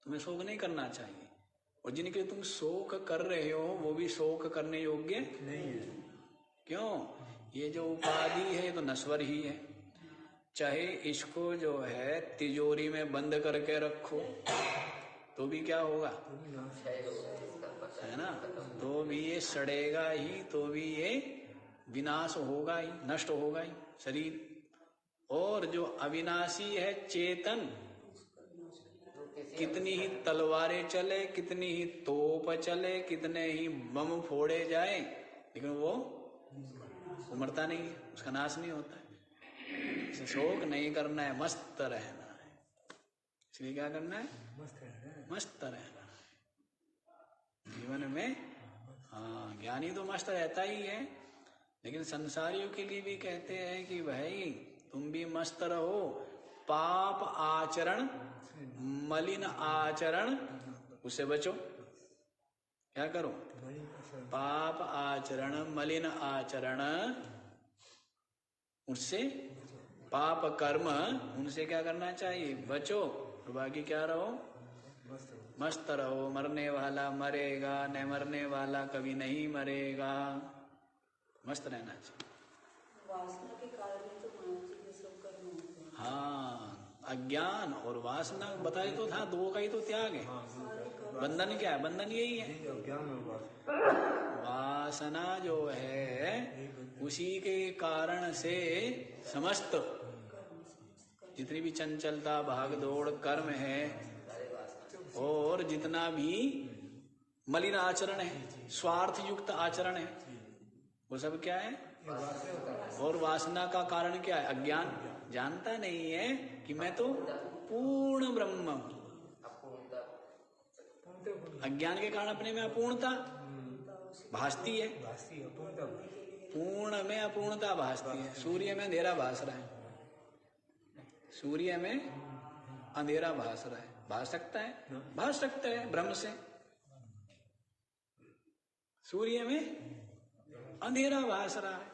तुम्हें शोक नहीं करना चाहिए। और जिनके तुम शोक कर रहे हो वो भी शोक करने योग्य नहीं है। क्यों? ये जो उपाधि है तो नश्वर ही है, चाहे इसको जो है तिजोरी में बंद करके रखो तो भी क्या होगा? है ना, तो भी ये सड़ेगा ही, तो भी ये विनाश होगा ही, नष्ट होगा ही शरीर। और जो अविनाशी है चेतन, कितनी ही तलवारें चले, कितनी ही तोप चले, कितने ही बम फोड़े जाए, लेकिन वो मरता नहीं है, उसका नाश नहीं होता है। इसे शोक नहीं करना है, मस्त रहना है। इसलिए क्या करना है? मस्त रहना है जीवन में। हाँ, ज्ञानी तो मस्त रहता ही है, लेकिन संसारियों के लिए भी कहते हैं कि भाई तुम भी मस्त रहो, पाप आचरण, मलिन आचरण, उससे बचो। क्या करो? पाप आचरण, मलिन आचरण, उससे पाप कर्म, उनसे क्या करना चाहिए? बचो। और बाकी क्या रहो? मस्त रहो। मरने वाला मरेगा, न मरने वाला कभी नहीं मरेगा। मस्त रहना चाहिए। वासना के कारण ही तो मानव जी ये सब कर्म होते हैं। हाँ, अज्ञान और वासना बताए तो था, दो का ही तो त्याग है। बंधन क्या है? बंधन यही है, वासना जो है उसी के कारण से समस्त जितनी भी चंचलता, भागदौड़, कर्म है, और जितना भी मलिन आचरण है, स्वार्थ युक्त आचरण है, वो सब क्या है? और वासना का कारण क्या है? अज्ञान। जानता नहीं है कि मैं तो पूर्ण ब्रह्म हूं। अज्ञान के कारण अपने में अपूर्णता भासती है, पूर्ण में अपूर्णता भासती है। सूर्य में अंधेरा भास रहा है, सूर्य में अंधेरा भास रहा है, भास सकता है? भास सकता है ब्रह्म से। सूर्य में अंधेरा भास रहा है,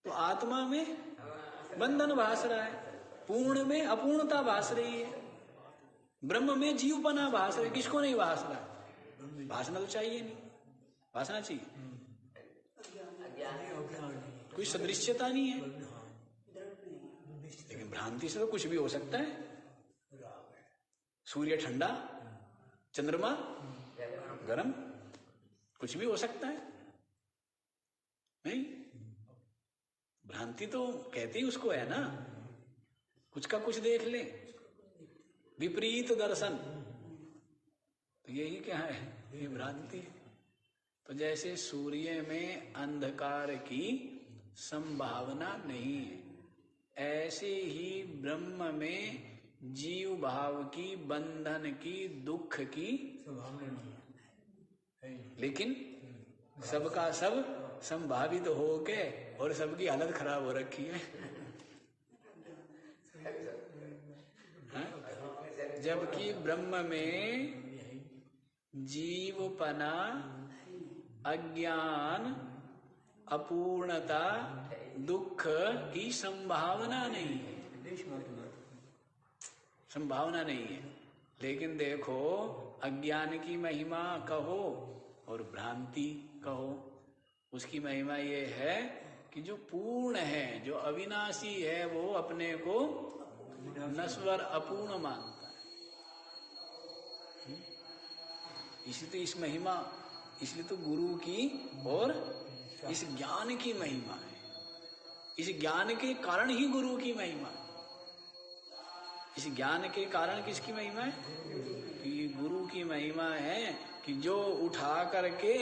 तो आत्मा में बंधन भास रहा है, पूर्ण में अपूर्णता भास रही है, ब्रह्म में जीवपना भास रहा है। किसको नहीं भास रहा है? भासना तो चाहिए नहीं, भासना चाहिए, कोई सदृश्यता नहीं है। लेकिन भ्रांति से तो कुछ भी हो सकता है। सूर्य ठंडा, चंद्रमा गरम, कुछ भी हो सकता है। नहीं, भ्रांति तो कहते ही उसको है ना, कुछ का कुछ देख ले, विपरीत दर्शन, तो यही क्या है? ये भ्रांति है। तो जैसे सूर्य में अंधकार की संभावना नहीं है, ऐसे ही ब्रह्म में जीव भाव की, बंधन की, दुख की संभावना नहीं है। लेकिन सबका सब संभावित होके और सबकी हालत खराब हो रखी है। जबकि ब्रह्म में जीवपना, अज्ञान, अपूर्णता, दुख की संभावना नहीं है, संभावना नहीं है। लेकिन देखो, अज्ञान की महिमा कहो और भ्रांति कहो, उसकी महिमा ये है कि जो पूर्ण है, जो अविनाशी है, वो अपने को नश्वर अपूर्ण मानता है। इसलिए तो इस महिमा, इसलिए तो गुरु की और इस ज्ञान की महिमा है। इस ज्ञान के कारण ही गुरु की महिमा है। इस ज्ञान के कारण किसकी महिमा है? कि गुरु की महिमा है कि जो उठा करके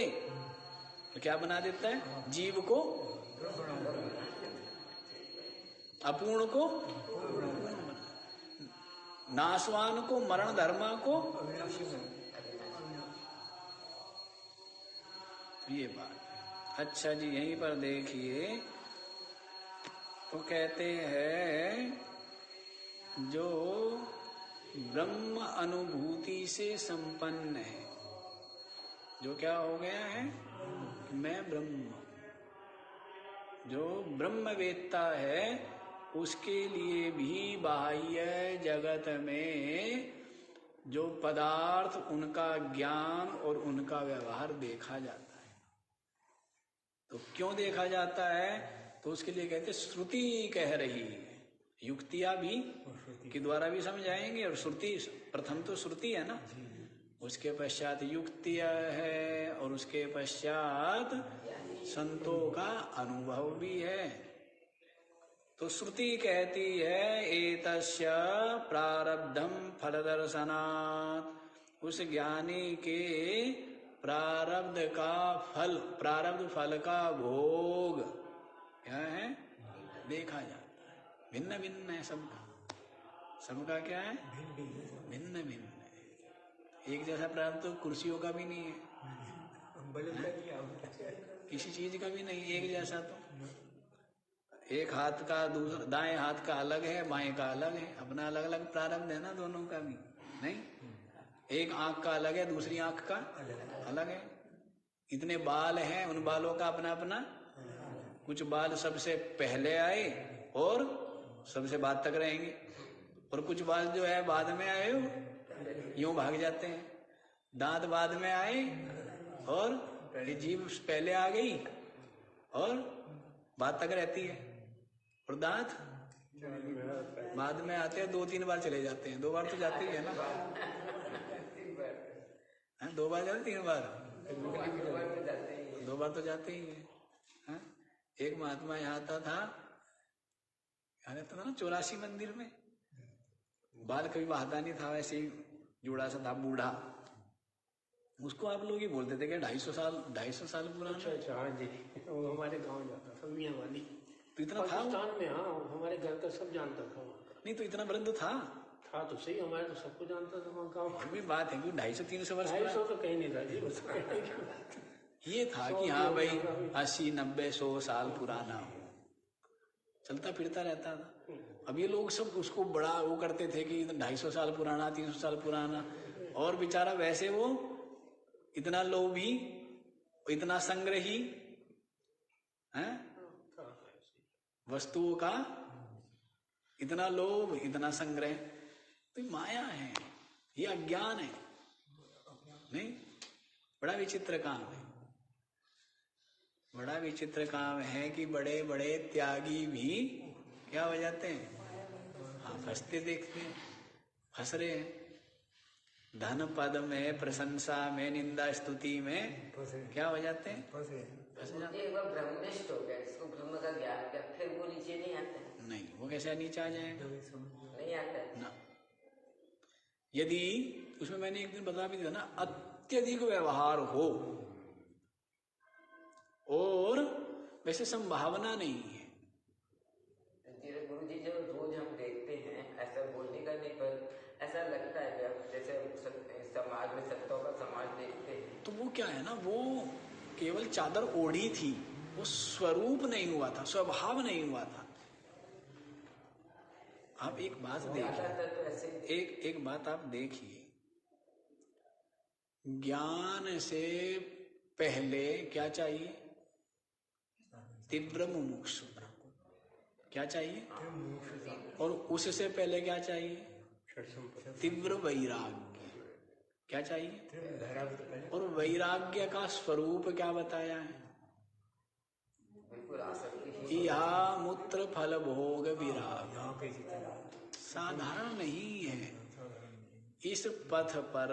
तो क्या बना देता है? जीव को, अपूर्ण को, नाशवान को, मरण धर्मा को। ये बात। अच्छा जी, यहीं पर देखिए, तो कहते हैं जो ब्रह्म अनुभूति से संपन्न है, जो क्या हो गया है? मैं ब्रह्म हूं। जो ब्रह्मवेत्ता है, उसके लिए भी बाह्य जगत में जो पदार्थ, उनका ज्ञान और उनका व्यवहार देखा जाता है। तो क्यों देखा जाता है? तो उसके लिए कहते श्रुति कह रही है। युक्तियां भी के द्वारा भी समझाएंगे, और श्रुति, प्रथम तो श्रुति है ना, उसके पश्चात युक्तियां है, और उसके पश्चात संतों का अनुभव भी है। तो श्रुति कहती है एतस्य प्रारब्धम फलदर्शनात्, उस ज्ञानी के प्रारब्ध का फल, प्रारब्ध फल का भोग क्या है? देखा जाता है। भिन्न भिन्न है सबका, सबका क्या है? भिन्न भिन्न है। एक जैसा प्रारब्ध तो कुर्सियों का भी नहीं है, किसी चीज का भी नहीं एक जैसा। तो एक हाथ का दूसरा, दाएं हाथ का अलग है, बाएं का अलग है, अपना अलग अलग प्रारब्ध है ना दोनों का भी। नहीं, एक आंख का अलग है, दूसरी आंख का अलग है। इतने बाल हैं, उन बालों का अपना अपना, कुछ बाल सबसे पहले आए और सबसे बाद तक रहेंगे, और कुछ बाल जो है बाद में आए यूं भाग जाते हैं। दांत बाद में आए और ये जीभ पहले आ गई और बाद तक रहती है, और दांत बाद में आते हैं, 2-3 बार चले जाते हैं। 2 बार तो जाते ही है ना, 2 बार जाते, 3 बार, 2 बार तो जाते ही है। एक महात्मा यहाँ आता था, रहता था ना 84 मंदिर में, बाल कभी बहाता नहीं था, वैसे ही जुड़ा सा था, बूढ़ा, उसको आप लोग ही बोलते थे कि 250 साल पुराना। अच्छा हाँ जी, वो हमारे गांव जाता था मियाँ वाली। तो इतना था वो? पाकिस्तान में, हाँ, हमारे घर का सब जानता था वहाँ का। नहीं तो इतना वृद्ध था तो सही, हमारे तो सबको जानता था वहाँ गाँव। और भी बात है कि 250-300 वर्ष 250 तो कहीं नहीं था जी, बस कहने की बात है। ये था कि हाँ भाई 80-90-100 साल पुराना हो, चलता फिरता रहता था। अब ये लोग सब उसको बड़ा वो करते थे कि 250 साल पुराना, 300 साल पुराना, और बेचारा वैसे वो इतना लोभी, इतना संग्रही है वस्तुओं का, इतना लोभ, इतना संग्रह, तो माया है, ये अज्ञान है। नहीं, बड़ा विचित्र काम है, बड़ा विचित्र काम है कि बड़े बड़े त्यागी भी क्या हो जाते हैं, हाँ, फंसते देखते हैं, फंस रहे हैं। धन पद में, प्रशंसा में, निंदा स्तुति में क्या हो जाते हैं, फंस जाते हैं। एक बार ब्रह्मनिष्ठ हो गया, इसको ब्रह्म का ज्ञान किया, फिर वो नीचे नहीं आते हैं। नहीं, वो कैसे नीचे आ जाएगा, नहीं आता है ना। यदि उसमें मैंने एक दिन बता भी दिया ना, अत्यधिक व्यवहार हो और वैसे संभावना नहीं है। गुरु जी, जो रोज हम देखते हैं, ऐसा बोलने का नहीं, पर ऐसा लगता है कि जैसे समाज में सत्ता का समाज देखते हैं, तो वो क्या है ना, वो केवल चादर ओढ़ी थी, वो स्वरूप नहीं हुआ था, स्वभाव नहीं हुआ था। आप एक बात देखिए, एक बात आप देखिए, ज्ञान से पहले क्या चाहिए, तीव्र मुमुक्षु, क्या चाहिए, और उससे पहले क्या चाहिए, तीव्र वैराग्य, क्या चाहिए, और वैराग्य का स्वरूप क्या बताया है, इहा मूत्र फल भोग विराग, साधारण नहीं है। इस पथ पर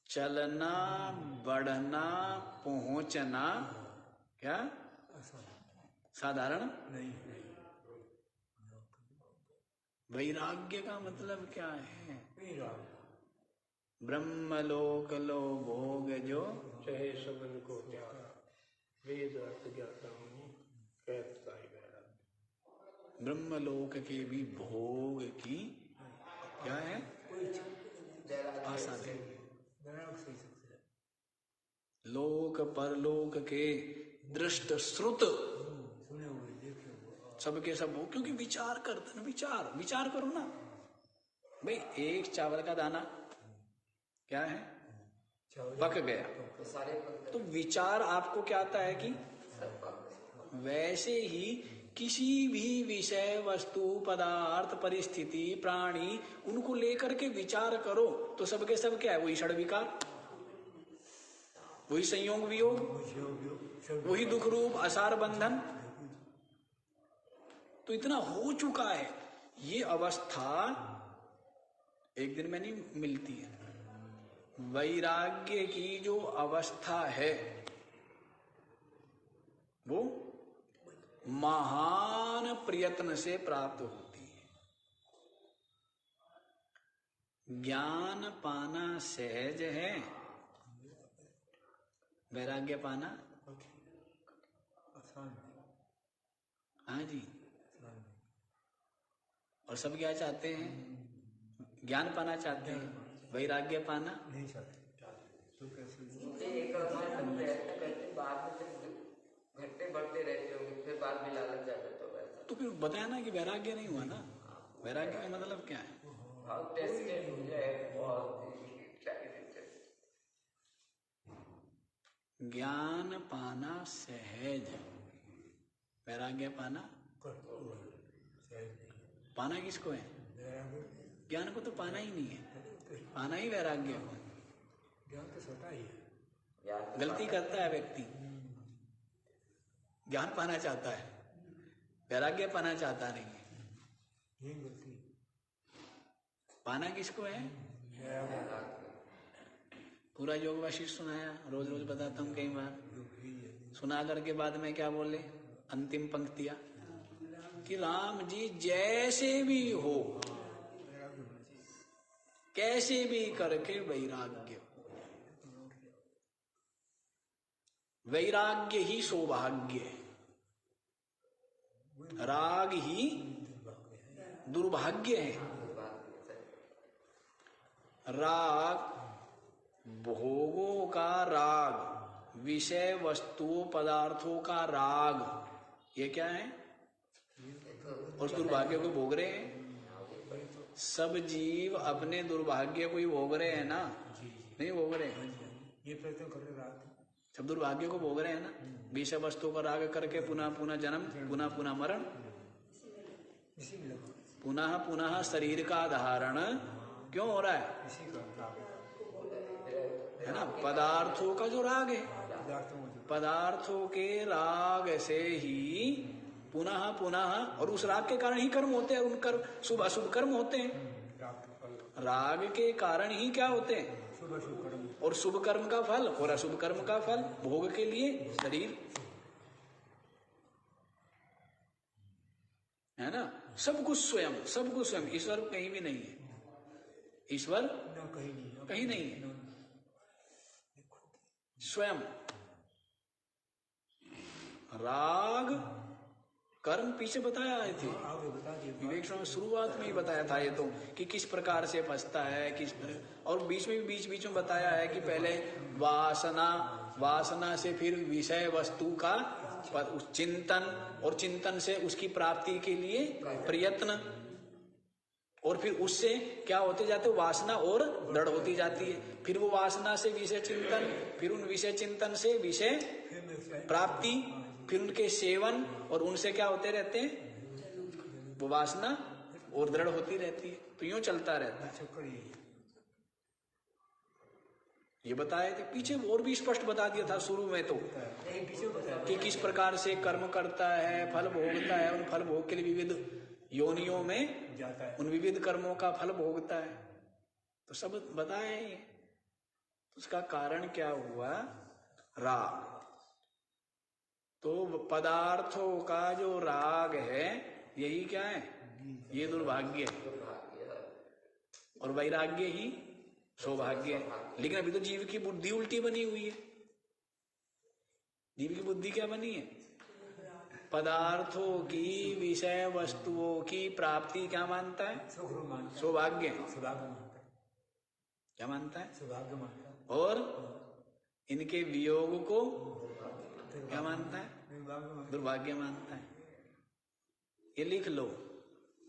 चलना, बढ़ना, पहुंचना क्या साधारण नहीं। वैराग्य का मतलब क्या है, ब्रह्मलोक लो भोग जो चाहे सबन को त्याग, वेद अर्थ ज्ञाता हूँ, कहता ही वैराग्य। ब्रह्मलोक के भी भोग की क्या है, आशा है। लोक परलोक के दृष्ट श्रुत सबके सब हो, क्योंकि विचार करते ना, विचार करो ना भाई, एक चावल का दाना क्या है, पक गया, तो विचार आपको क्या आता है कि वैसे ही किसी भी विषय, वस्तु, पदार्थ, परिस्थिति, प्राणी, उनको लेकर के विचार करो तो सबके सब क्या है, वही षड विकार, वही संयोग वियोग, वही दुख रूप असार बंधन। तो इतना हो चुका है, ये अवस्था एक दिन में नहीं मिलती है। वैराग्य की जो अवस्था है वो महान प्रयत्न से प्राप्त होती है। ज्ञान पाना सहज है, वैराग्य पाना हाँ जी। और सब क्या चाहते हैं, ज्ञान पाना चाहते हैं, वैराग्य पाना नहीं चाहते। घटते बढ़ते रहते होंगे, फिर बाद में लालच आ जाता होगा। तो फिर बताया ना कि वैराग्य नहीं हुआ ना। वैराग्य का मतलब क्या है, ज्ञान पाना सहज, वैराग्य पाना पाना किसको है, ज्ञान को तो पाना ही नहीं है, पाना ही वैराग्य को। ज्ञान तो छोटा ही है, गलती करता है व्यक्ति, ज्ञान पाना चाहता है, वैराग्य पाना चाहता नहीं है। पाना किसको है, पूरा योग वशिष्ठ सुनाया, रोज रोज बताता हूँ कई बार, सुना करके बाद में क्या बोले, अंतिम पंक्तियां कि राम जी जैसे भी हो, कैसे भी करके वैराग्य, वैराग्य ही सौभाग्य है, राग ही दुर्भाग्य है। राग भोगों का राग, विषय वस्तुओं पदार्थों का राग, ये क्या है? उस दुर्भाग्य को भोग रहे हैं। सब जीव अपने दुर्भाग्य को ही भोग रहे हैं ना? नहीं भोग रहे हैं, ये प्रयत्न कर रहे रात सब दुर्भाग्य को भोग रहे हैं ना? विषय वस्तु का राग करके पुनः पुनः जन्म, पुनः पुनः मरण, इसी में लगा, पुनः पुनः शरीर का धारण क्यों हो रहा है? इसी का राग है ना? पदार्थों का जो राग है, पदार्थों में जो पदार्थों के राग से ही पुनः पुनः, और उस राग के कारण ही कर्म होते हैं, उन कर्म शुभ अशुभ कर्म होते हैं। राग का फल, राग के कारण ही क्या होते हैं? शुभ शुभ कर्म, और शुभ कर्म का फल और अशुभ कर्म का फल, भोग के लिए शरीर, है ना? सब कुछ स्वयं, सब कुछ स्वयं, ईश्वर कहीं भी नहीं है। ईश्वर न कहीं नहीं, कहीं नहीं है, स्वयं। राग कर्म पीछे बताया आए थे, आगे बता दिए, विवेक स्वामी शुरुआत में ही बताया था ये तो, कि किस प्रकार से फंसता है, और बीच में भी बीच में बताया है कि पहले वासना, वासना से फिर विषय वस्तु का चिंतन, और चिंतन से उसकी प्राप्ति के लिए प्रयत्न, और फिर उससे क्या होते जाते, वासना और दृढ़ होती जाती है। फिर वो वासना से विषय चिंतन, फिर उन विषय चिंतन से विषय प्राप्ति, फिर उनके सेवन, और उनसे क्या होते रहते हैं, वो वासना और दृढ़ होती रहती है। तो यूं चलता रहता है। चक्कर यही है। ये बताए थे पीछे, और भी स्पष्ट बता दिया था शुरू में तो, यही पीछे बताया कि किस प्रकार से कर्म करता है, फल भोगता है, उन फल भोग के लिए विविध योनियों में जाता है, उन विविध कर्मों का फल भोगता है। तो सब बताए ये। तो उसका कारण क्या हुआ? राग। तो पदार्थों का जो राग है, यही क्या है? ये दुर्भाग्य है, और वैराग्य ही सौभाग्य है। लेकिन अभी तो जीव की बुद्धि उल्टी बनी हुई है। जीव की बुद्धि क्या बनी है? पदार्थों की, विषय वस्तुओं की प्राप्ति क्या मानता है? सौभाग्य। सौभाग्य मानता है, क्या मानता है? सौभाग्य मानता है, और इनके वियोग को क्या मानता है? दुर्भाग्य मानता दुर्भाग्य मानता है। ये लिख लो।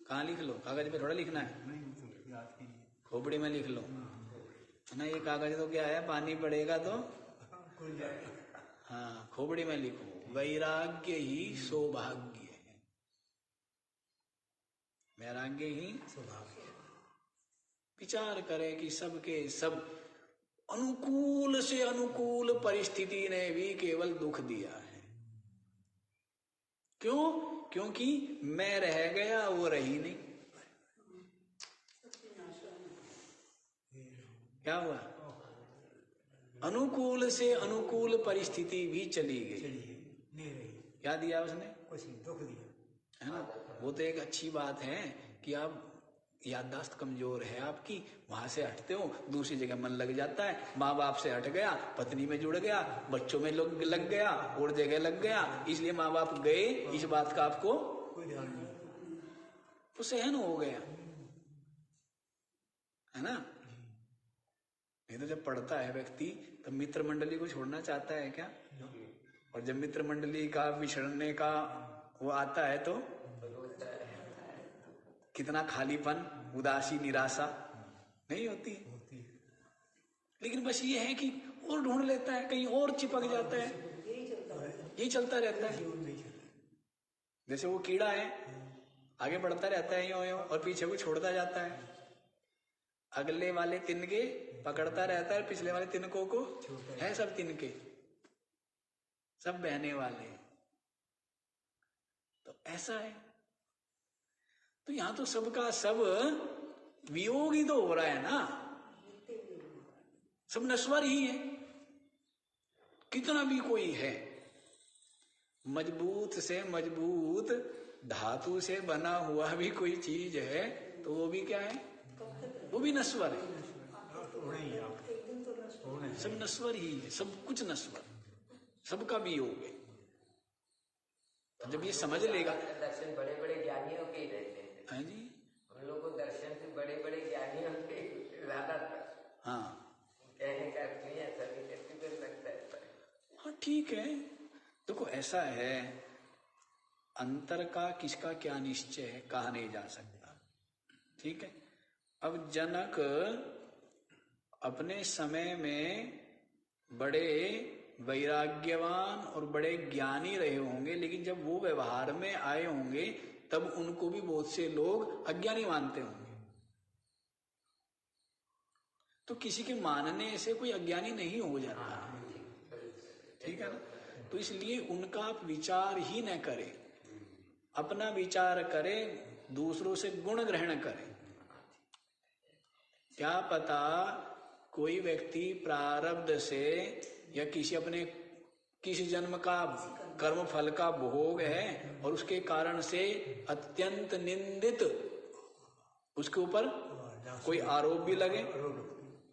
कहाँ लिख लो? कागज पे थोड़ा लिखना है, है। नहीं तो याद कीजिए, खोपड़ी में लिख लो, है ना? ये कागज तो क्या है, पानी पड़ेगा तो खुल जाएगा। हाँ, खोपड़ी में लिखो। वैराग्य ही सौभाग्य है, वैराग्य ही सौभाग्य, विचार करें कि सबके सब अनुकूल से अनुकूल परिस्थिति ने भी केवल दुख दिया है। क्यों? क्योंकि मैं रह गया, वो रही नहीं। क्या हुआ? अनुकूल से अनुकूल परिस्थिति भी चली गई। चलिए नहीं रही, क्या दिया उसने? कुछ नहीं, दुख दिया, है ना? वो तो एक अच्छी बात है कि आप याददाश्त कमजोर है आपकी, वहां से हटते हो, दूसरी जगह मन लग जाता है। माँ बाप से हट गया, पत्नी में जुड़ गया, बच्चों में लोग लग गया, और जगह लग गया, इसलिए माँ बाप गए, इस बात का आपको कोई ध्यान नहीं, तो सहन हो गया, है ना? नहीं तो जब पढ़ता है व्यक्ति, तब मित्र मंडली को छोड़ना चाहता है क्या? और जब मित्र मंडली का बिछड़ने का वो आता है तो कितना खालीपन, उदासी, निराशा नहीं होती। लेकिन बस ये है कि और ढूंढ लेता है, कहीं और चिपक जाता है, यही चलता रहता है। जीवन नहीं चलता, जैसे वो कीड़ा है, आगे बढ़ता रहता है यूं और पीछे को छोड़ता जाता है। अगले वाले तिनके पकड़ता रहता है, पिछले वाले तिनकों को है सब तिनके, सब बहने वाले। तो ऐसा है। तो यहां तो सबका सब वियोग ही तो हो रहा है ना, सब नश्वर ही है। कितना भी कोई है, मजबूत से मजबूत धातु से बना हुआ भी कोई चीज है, तो वो भी क्या है? वो भी नश्वर है। होना ही है, होना है, सब नश्वर ही है, सब कुछ नश्वर, सबका वियोग है। तो जब ये समझ लेगा, दर्शन बड़े बड़े ज्ञानियों के ही रहते हैं। हाँ जी, हम लोग को दर्शन से बड़े बड़े ज्ञानियों के ज्यादातर हाँ कहने का अर्थ नहीं है, सभी व्यक्ति को लगता है। हाँ ठीक है। देखो ऐसा है, अंतर का किसका क्या निश्चय है, कहा नहीं जा सकता। ठीक है। अब जनक अपने समय में बड़े वैराग्यवान और बड़े ज्ञानी रहे होंगे, लेकिन जब वो व्यवहार में आए होंगे तब उनको भी बहुत से लोग अज्ञानी मानते होंगे। तो किसी के मानने से कोई अज्ञानी नहीं हो जाता। ठीक है ना। तो इसलिए उनका आप विचार ही न करें, अपना विचार करें, दूसरों से गुण ग्रहण करें। क्या पता कोई व्यक्ति प्रारब्ध से या किसी जन्म का कर्म फल का भोग है और उसके कारण से अत्यंत निंदित उसके ऊपर कोई आरोप भी लगे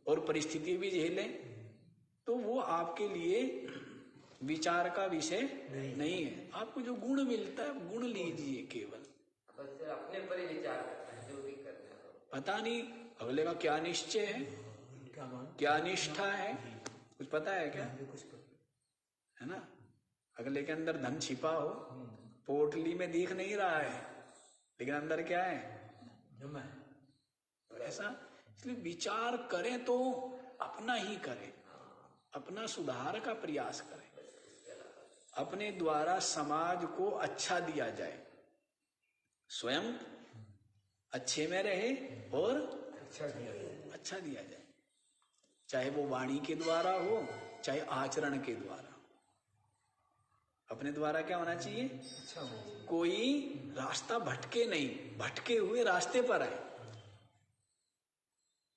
और परिस्थिति भी झेले, तो वो आपके लिए विचार का विषय नहीं है। आपको जो गुण मिलता है गुण लीजिए केवल। बस सिर्फ अपने पर ही विचार करना है, जो भी करना है। पता नहीं अगले का क्या निश्चय है, क्या निष्ठा है, कुछ पता है क्या? है ना। अगले के अंदर धन छिपा हो, पोटली में दिख नहीं रहा है, लेकिन अंदर क्या है, ऐसा। इसलिए विचार करें तो अपना ही करें, अपना सुधार का प्रयास करें, अपने द्वारा समाज को अच्छा दिया जाए, स्वयं अच्छे में रहे और अच्छा दिया जाए, चाहे वो वाणी के द्वारा हो चाहे आचरण के द्वारा। अपने द्वारा क्या होना चाहिए, कोई रास्ता भटके नहीं, भटके हुए रास्ते पर आए।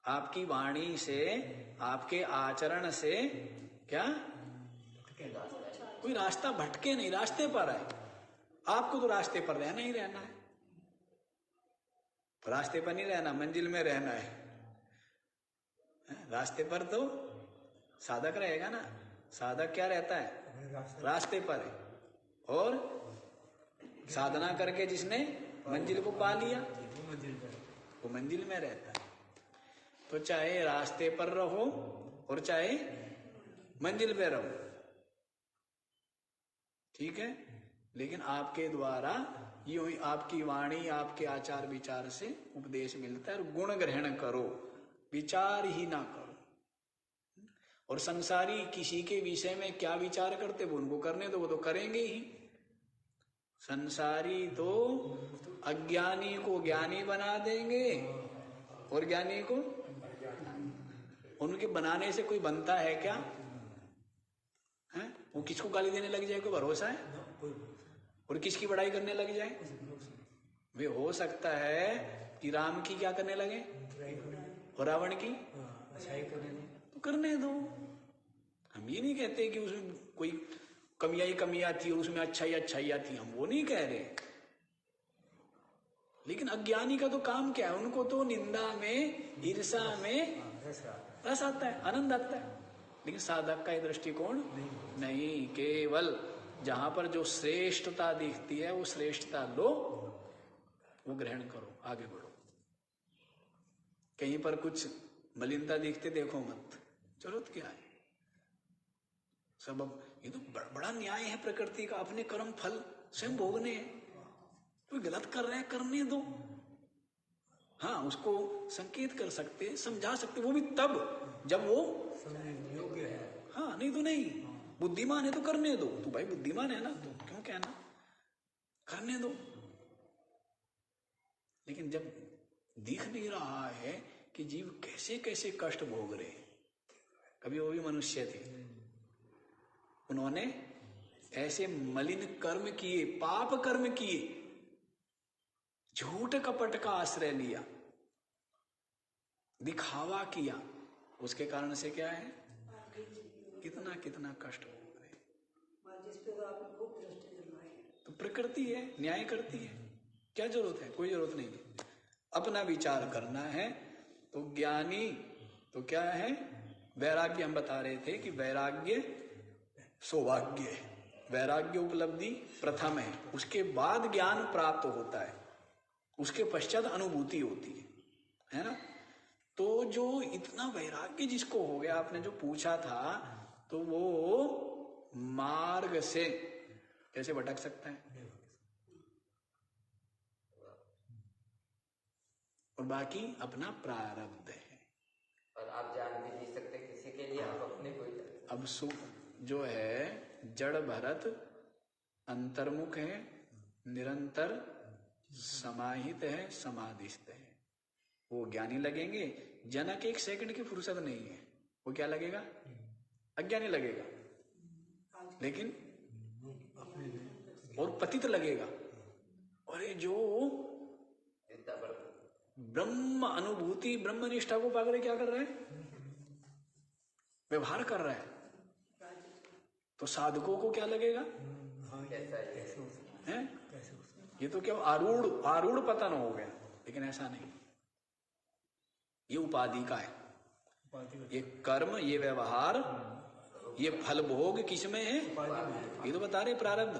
आपकी वाणी से, आपके आचरण से क्या कोई रास्ता भटके नहीं, रास्ते पर आए। आपको तो रास्ते पर रहना ही रहना है, रास्ते पर नहीं रहना, मंजिल में रहना है। रास्ते पर तो साधक रहेगा ना। साधक क्या रहता है, रास्ते पर है। और साधना करके जिसने मंजिल को पा लिया वो मंजिल में रहता है। तो चाहे रास्ते पर रहो और चाहे मंजिल पे रहो, ठीक है। लेकिन आपके द्वारा यूं ही आपकी वाणी, आपके आचार विचार से उपदेश मिलता है। और गुण ग्रहण करो, विचार ही ना करो। और संसारी किसी के विषय में क्या विचार करते वो उनको करने दो, वो तो करेंगे ही। संसारी तो अज्ञानी को ज्ञानी बना देंगे और ज्ञानी को, उनके बनाने से कोई बनता है क्या है? वो किसको गाली देने लग जाए, कोई भरोसा है? और किसकी बड़ाई करने लग जाए? वे हो सकता है कि राम की क्या करने लगे और रावण की तो करने दो। हम ये नहीं कहते कि उसमें कोई कमियां ही कमियां थी और उसमें अच्छाइयां थी, हम वो नहीं कह रहे। लेकिन अज्ञानी का तो काम क्या है, उनको तो निंदा में, ईर्षा में रस आता है, आनंद आता है। लेकिन साधक का ये दृष्टिकोण नहीं, केवल जहां पर जो श्रेष्ठता दिखती है वो श्रेष्ठता लो, वो ग्रहण करो, आगे बढ़ो। कहीं पर कुछ मलिनता दिखते देखो मत, जरूरत क्या है। सब अब ये तो बड़ा न्याय है प्रकृति का, अपने कर्म फल स्वयं भोगने हैं। कोई गलत कर रहे हैं, करने दो। हाँ, उसको संकेत कर सकते, समझा सकते, वो भी तब जब वो योग्य है। हाँ, नहीं तो नहीं। बुद्धिमान है तो करने दो, तू भाई बुद्धिमान है ना, तो क्यों कहना, करने दो। लेकिन जब दिख नहीं रहा है कि जीव कैसे कैसे कष्ट भोग रहे, कभी वो भी मनुष्य थे, उन्होंने ऐसे मलिन कर्म किए, पाप कर्म किए, झूठ कपट का आश्रय लिया, दिखावा किया, उसके कारण से क्या है, कितना कितना कष्ट भोग रहे। जिस पे आपने खूब दृष्टि दिलवाई। तो प्रकृति है, न्याय करती है, क्या जरूरत है, कोई जरूरत नहीं है। अपना विचार करना है। तो ज्ञानी तो क्या है, वैराग्य हम बता रहे थे कि वैराग्य सौभाग्य है, वैराग्य उपलब्धि प्रथम है, उसके बाद ज्ञान प्राप्त होता है, उसके पश्चात अनुभूति होती है ना। तो जो इतना वैराग्य जिसको हो गया, आपने जो पूछा था, तो वो मार्ग से कैसे भटक सकता है? और बाकी अपना प्रारब्ध है। और आप जान भी नहीं सकते किसी के लिए, आप अपने कोई अब जो है जड़ भरत अंतर्मुख है, निरंतर समाहित है, समाधिस्थ है, वो ज्ञानी लगेंगे। जनक एक सेकंड की फुर्सत नहीं है, वो क्या लगेगा? अज्ञानी लगेगा, लेकिन और पतित लगेगा। और ये जो ब्रह्म अनुभूति, ब्रह्म निष्ठा को पाकर क्या कर रहा है? व्यवहार कर रहा है। तो साधकों को क्या लगेगा? हैं? ये तो क्या आरूढ़ पतन हो गया। लेकिन ऐसा नहीं, ये उपाधि का है, ये कर्म, ये व्यवहार, ये फल भोग किस में है? ये तो बता रहे प्रारब्ध।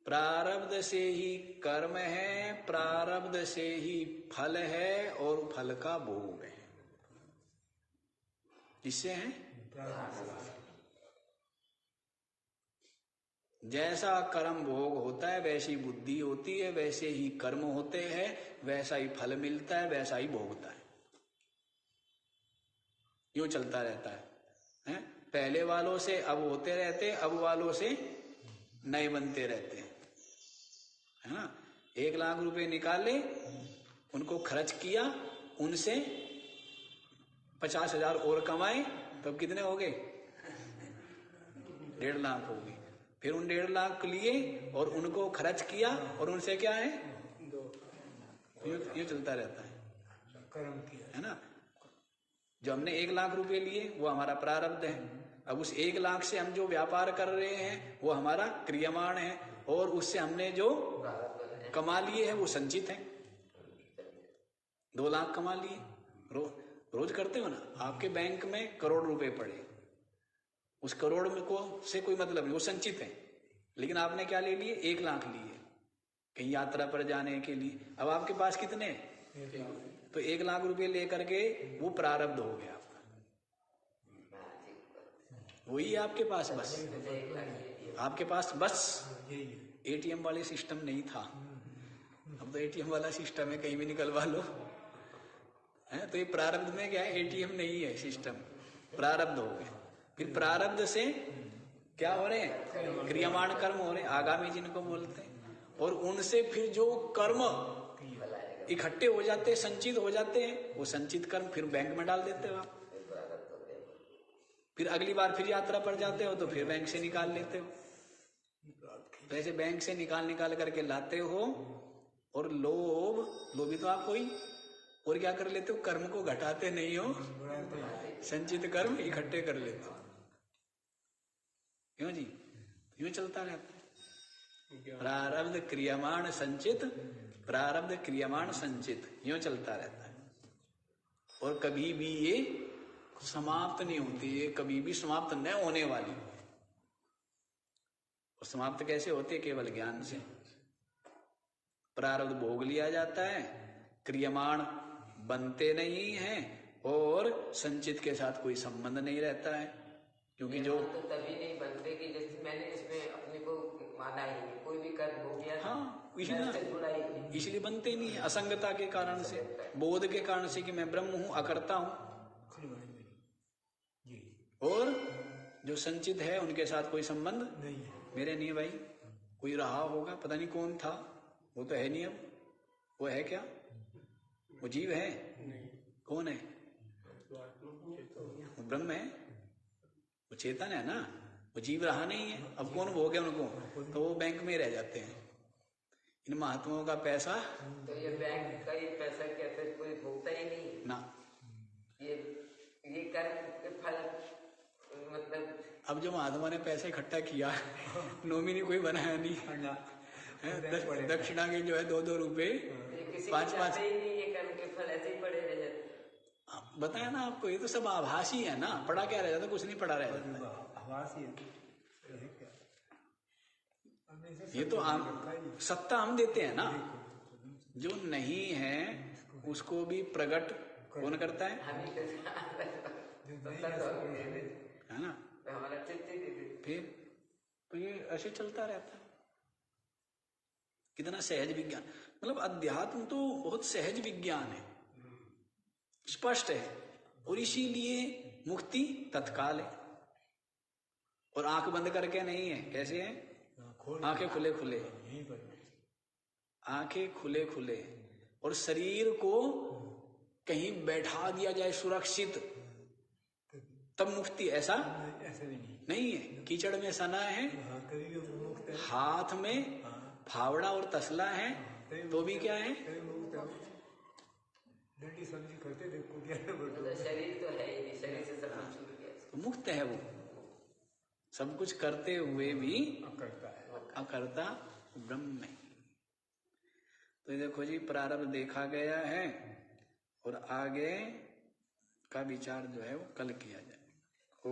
प्रारब्ध से ही कर्म है, प्रारब्ध से ही फल है, और फल का भोग है। किससे है? जैसा कर्म भोग होता है वैसी बुद्धि होती है, वैसे ही कर्म होते हैं, वैसा ही फल मिलता है, वैसा ही भोगता है। यूं चलता रहता है? पहले वालों से अब होते रहते, अब वालों से नए बनते रहते हैं, है ना। 1 लाख रुपए निकाले, उनको खर्च किया, उनसे 50,000 और कमाए, तब कितने हो गए? 1.5 लाख हो गए। फिर उन 1.5 लाख लिए और उनको खर्च किया, और उनसे क्या है? ये चलता रहता है, कर्म किया, है ना। जो हमने 1 लाख रुपए लिए वो हमारा प्रारब्ध है। अब उस 1 लाख से हम जो व्यापार कर रहे हैं वो हमारा क्रियमाण है, और उससे हमने जो कमा लिए है वो संचित है। 2 लाख कमा लिए, रोज करते हो ना। आपके बैंक में करोड़ रुपए पड़े, उस करोड़ में को से कोई मतलब नहीं, वो संचित है। लेकिन आपने क्या ले लिए? 1 लाख लिए कहीं यात्रा पर जाने के लिए। अब आपके पास कितने हैं? तो 1 लाख रुपए लेकर के वो प्रारब्ध हो गया आपका, वही आपके पास। बस आपके पास बस एटीएम वाले सिस्टम नहीं था। अब तो एटीएम वाला सिस्टम है, कहीं भी निकलवा लो, है। तो ये प्रारब्ध में क्या है? एटीएम नहीं है सिस्टम, प्रारब्ध हो गए। फिर प्रारब्ध से क्या हो रहे हैं? क्रियमाण कर्म हो रहे हैं, आगामी जिनको बोलते हैं। और उनसे फिर जो कर्म इकट्ठे हो जाते हैं, संचित हो जाते हैं, वो संचित कर्म फिर बैंक में डाल देते हो आप। फिर अगली बार फिर यात्रा पर जाते हो तो फिर बैंक से निकाल लेते हो। तो ऐसे बैंक से निकाल करके लाते हो, और लोभी तो आप कोई और क्या कर लेते हो? कर्म को घटाते नहीं हो, संचित कर्म इकट्ठे कर लेते हो। क्यों जी? यूं चलता रहता है। प्रारब्ध क्रियमाण संचित, प्रारब्ध क्रियमाण संचित, यूं चलता रहता है। और कभी भी ये समाप्त नहीं होती, ये कभी भी समाप्त न होने वाली। और समाप्त कैसे होते? केवल ज्ञान से। प्रारब्ध भोग लिया जाता है, क्रियमाण बनते नहीं हैं, और संचित के साथ कोई संबंध नहीं रहता है। क्योंकि जो तो तभी नहीं बनते कि जैसे मैंने इसमें अपने को माना ही नहीं, कोई भी कर्म हो गया, हाँ, इसलिए बनते नहीं है। असंगता के कारण से, बोध के कारण से कि मैं ब्रह्म हूं, अकर्ता हूं। और जो संचित है उनके साथ कोई संबंध नहीं है। मेरे नहीं भाई, कोई रहा होगा, पता नहीं कौन था, वो तो है नहीं अब। वो है क्या? वो जीव है? कौन है? वो ब्रह्म है, वो चेतन है ना। वो जीव रहा नहीं है, अब कौन भोग है उनको? तो वो बैंक में रह जाते हैं। इन महात्माओं का पैसा, तो ये बैंक का ये पैसा कैसे कोई भोगता ही नहीं ना। ये कर्म के फल, मतलब अब जो महात्मा ने पैसे इकट्ठा किया, नॉमिनी कोई बनाया नहीं, दक्षिणा के जो है 2-2 रुपए, 5-5, ये कर्म के फल ऐसे ही पड़े रह जाते। बताया ना आपको। ये तो सब आभासी है ना, पढ़ा क्या रह जाता? कुछ नहीं पढ़ा रह जाता। आभास ही है क्या? हमने इसे ये तो समझ हम रखा ही नहीं। सत्ता हम देते हैं ना, जो नहीं है उसको भी प्रकट कौन करता है? हम ही कैसे जो नहीं सत्ता है तो उसको हम ही दे हमें देते। है ना? तो हमारा चित्त ही दे देते। फिर तो ये ऐसे चलता रहता है। कितना सहज विज्ञान, मतलब अध्यात्म तो बहुत सहज विज्ञान है, स्पष्ट है, और इसीलिए मुक्ति तत्काल है। और आंख बंद करके नहीं है, कैसे है? खोल आंखें खुले खुले, यहीं पर आंखें खुले खुले, और शरीर को कहीं बैठा दिया जाए सुरक्षित, तब मुक्ति। ऐसा ऐसे भी नहीं। नहीं है। कीचड़ में सना है, हाँ, कभी भी मुक्त है। हाथ में फावड़ा और तसला है, तो भी क्या है? कभी मुक्त है। डंडी सब्जी करते थे कुटिया में बैठो। मतलब शरीर तो है ही नहीं, शरीर से सब कुछ छूट गया। तो मुक्त है वो, सब कुछ करते हुए भी करता है। अकर्ता ब्रह्म है। तो ये देखो जी, प्रारब्ध देखा गया है, और आगे का विचार जो है वो कल किया जाए। ओ